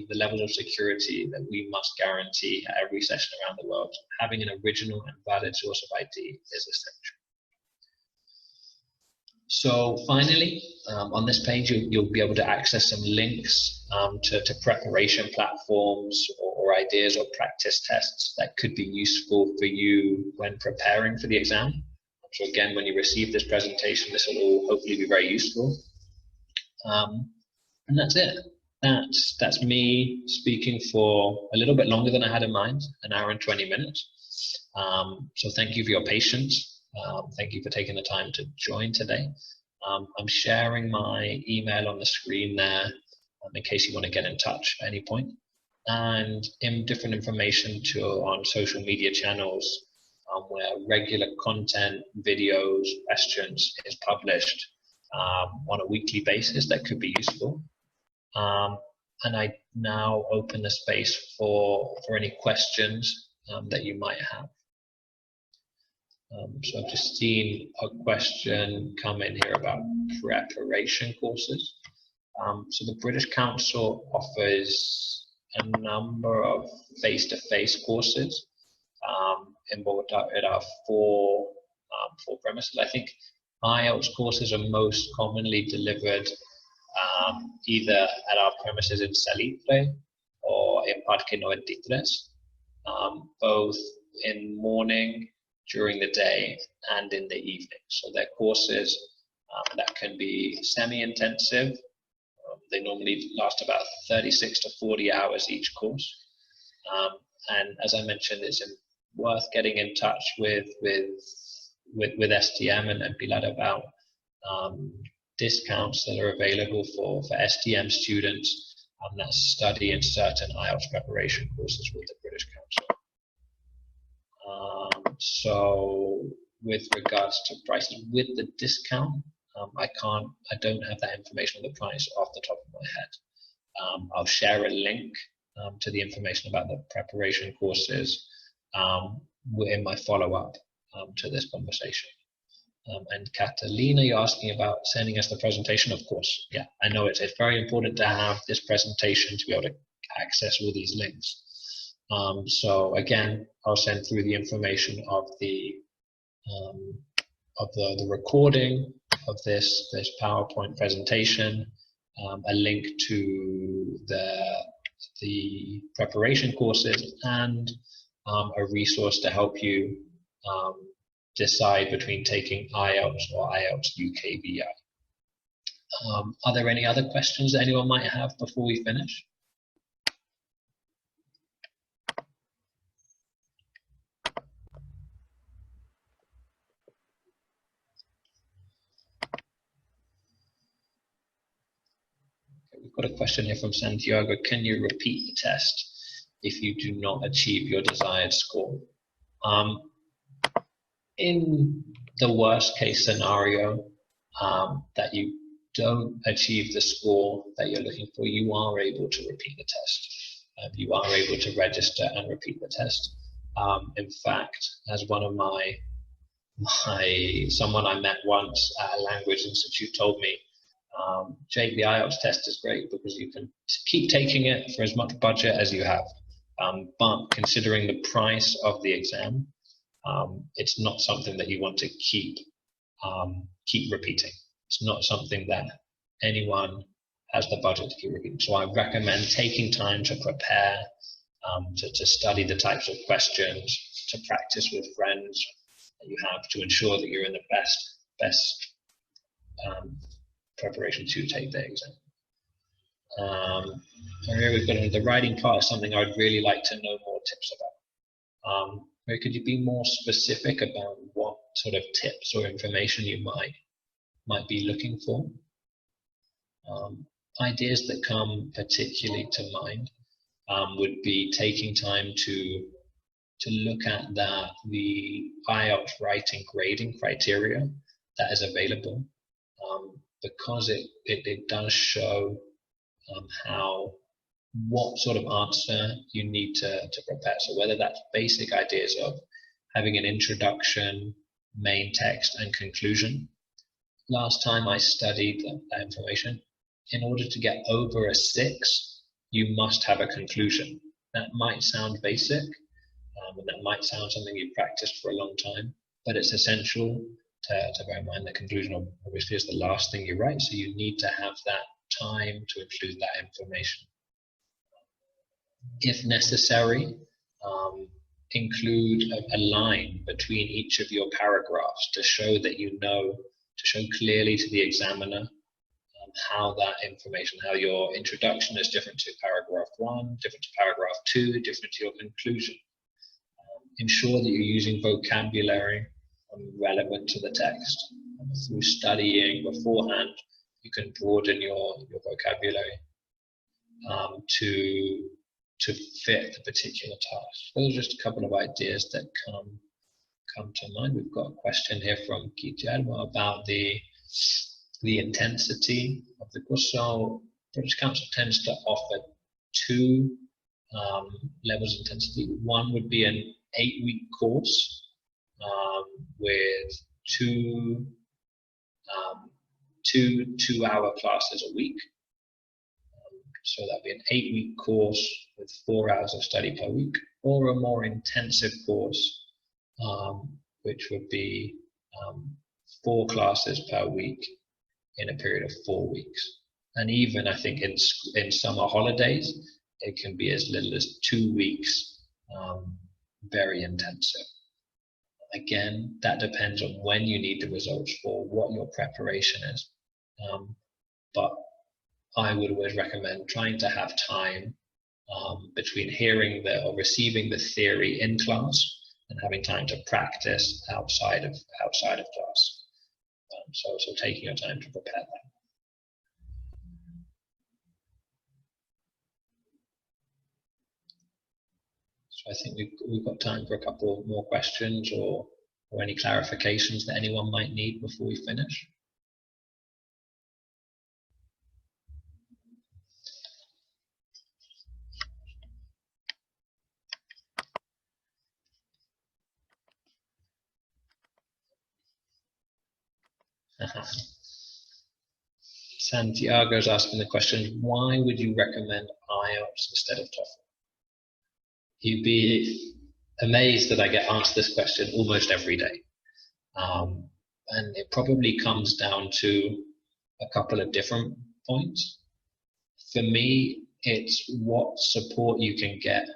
the level of security that we must guarantee at every session around the world, having an original and valid source of ID is essential. So finally, on this page, you'll be able to access some links to preparation platforms or ideas or practice tests that could be useful for you when preparing for the exam. So again, when you receive this presentation, this will all hopefully be very useful. And that's it. That's me speaking for a little bit longer than I had in mind, 1 hour and 20 minutes. So thank you for your patience. Thank you for taking the time to join today. I'm sharing my email on the screen there in case you want to get in touch at any point. And different information on social media channels where regular content, videos, questions is published on a weekly basis that could be useful. And I now open the space for any questions that you might have. So I've just seen a question come in here about preparation courses. So the British Council offers a number of face-to-face courses involved at our four premises. I think IELTS courses are most commonly delivered either at our premises in Salitre or in Parque 93, both in morning during the day and in the evening. So they're courses that can be semi-intensive. They normally last about 36 to 40 hours each course. And as I mentioned, it's worth getting in touch with STM and Pilar about discounts that are available for STM students that study in certain IELTS preparation courses with the British Council. So with regards to prices, with the discount, I don't have that information on the price off the top of my head. I'll share a link to the information about the preparation courses in my follow-up to this conversation. And Catalina, you're asking about sending us the presentation. Of course, yeah, I know it's very important to have this presentation to be able to access all these links. So again, I'll send through the information of the recording of this PowerPoint presentation, a link to the preparation courses, and a resource to help you decide between taking IELTS or IELTS UKVI. Are there any other questions that anyone might have before we finish? Okay, we've got a question here from Santiago. Can you repeat the test if you do not achieve your desired score? In the worst case scenario, that you don't achieve the score that you're looking for, you are able to repeat the test. You are able to register and repeat the test. In fact, as one of someone I met once at a language institute told me, Jake, the IELTS test is great because you can keep taking it for as much budget as you have. But considering the price of the exam, it's not something that you want to keep repeating. It's not something that anyone has the budget to keep repeating. So I recommend taking time to prepare, to study the types of questions, to practice with friends that you have to ensure that you're in the best preparation to take the exam. Here we've got the writing part is something I'd really like to know more tips about. Could you be more specific about what sort of tips or information you might be looking for? Ideas that come particularly to mind would be taking time to look at the IELTS writing grading criteria that is available, because it does show what sort of answer you need to prepare. So whether that's basic ideas of having an introduction, main text, and conclusion. Last time I studied that information, in order to get over a 6, you must have a conclusion. That might sound basic, and that might sound something you've practiced for a long time, but it's essential to bear in mind the conclusion obviously is the last thing you write, so you need to have that time to include that information. If necessary, include a line between each of your paragraphs to show that to show clearly to the examiner how that information, how your introduction is different to paragraph 1, different to paragraph 2, different to your conclusion. Ensure that you're using vocabulary relevant to the text. Through studying beforehand, you can broaden your vocabulary to fit the particular task. Those are just a couple of ideas that come to mind. We've got a question here from Guillermo about the intensity of the course. So British Council tends to offer 2 levels of intensity. One would be an 8-week course with 2 2-hour classes a week. So that'd be an 8-week course with 4 hours of study per week, or a more intensive course, which would be 4 classes per week in a period of 4 weeks. And even I think in summer holidays, it can be as little as 2 weeks, very intensive. Again, that depends on when you need the results for, what your preparation is. But I would always recommend trying to have time between hearing or receiving the theory in class and having time to practice outside of class. So taking your time to prepare that. So I think we've got time for a couple more questions or any clarifications that anyone might need before we finish. Santiago's asking the question, why would you recommend IELTS instead of TOEFL? You'd be amazed that I get asked this question almost every day. And it probably comes down to a couple of different points. For me, it's what support you can get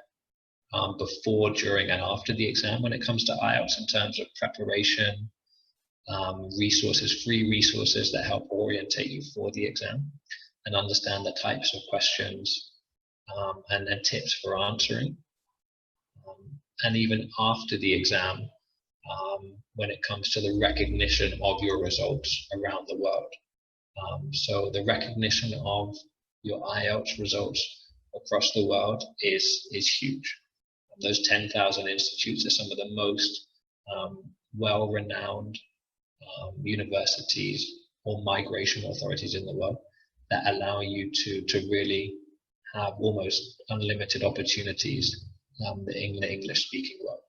before, during, and after the exam when it comes to IELTS in terms of preparation, resources, free resources that help orientate you for the exam and understand the types of questions and tips for answering. And even after the exam, when it comes to the recognition of your results around the world. So the recognition of your IELTS results across the world is huge. Those 10,000 institutes are some of the most well-renowned universities or migration authorities in the world that allow you to really have almost unlimited opportunities in the English-speaking world.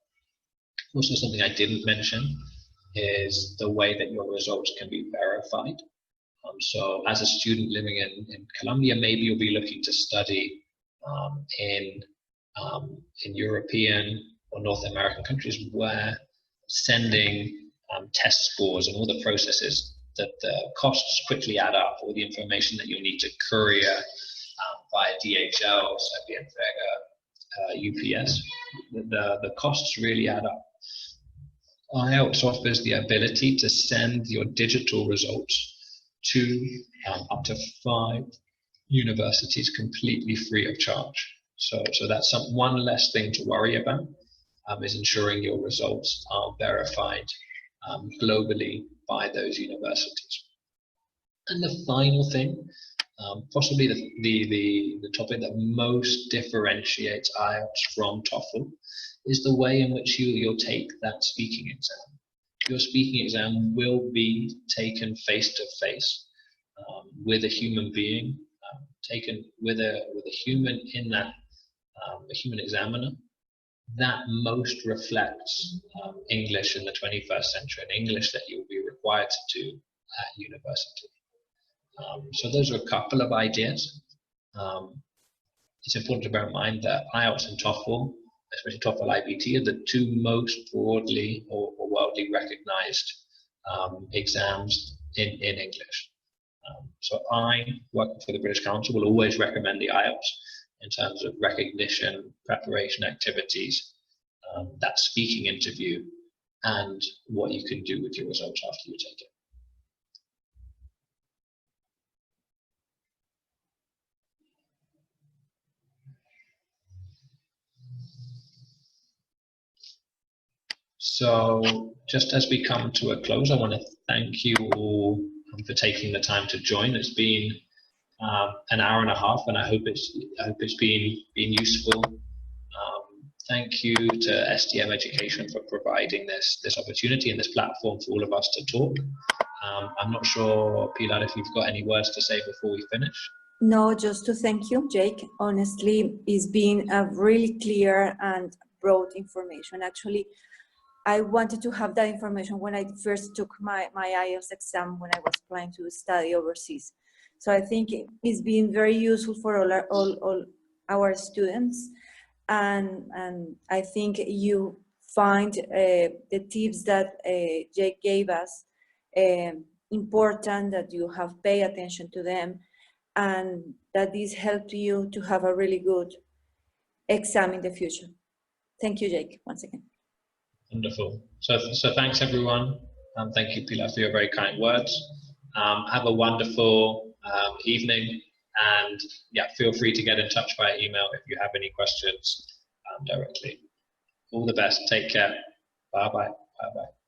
Also, something I didn't mention is the way that your results can be verified. So as a student living in Colombia, maybe you'll be looking to study in European or North American countries where sending test scores and all the processes that the costs quickly add up, all the information that you'll need to courier via DHL, UPS, the costs really add up. IELTS offers the ability to send your digital results to up to 5 universities completely free of charge. So that's one less thing to worry about, is ensuring your results are verified globally by those universities. And the final thing, possibly the topic that most differentiates IELTS from TOEFL, is the way in which you'll take that speaking exam. Your speaking exam will be taken face to face with a human being, taken with a human in that, a human examiner that most reflects English in the 21st century, and English that you'll be required to do at university. So those are a couple of ideas. It's important to bear in mind that IELTS and TOEFL, especially TOEFL IBT, are the 2 most broadly or worldly recognized exams in English. So I, working for the British Council, will always recommend the IELTS in terms of recognition, preparation activities, that speaking interview, and what you can do with your results after you take it. So just as we come to a close, I want to thank you all for taking the time to join. It's been an hour and a half, and I hope it's been useful. Thank you to SDM Education for providing this opportunity and this platform for all of us to talk. I'm not sure, Pilar, if you've got any words to say before we finish. No, just to thank you, Jake. Honestly, it's been a really clear and broad information. Actually, I wanted to have that information when I first took my IELTS exam when I was planning to study overseas. So I think it's been very useful for all our students. And I think you find the tips that Jake gave us important, that you have paid attention to them, and that this helped you to have a really good exam in the future. Thank you, Jake, once again. Wonderful. So thanks everyone. Thank you, Pilar, for your very kind words. Have a wonderful evening, and yeah, feel free to get in touch via email if you have any questions directly. All the best. Take care. Bye bye. Bye bye.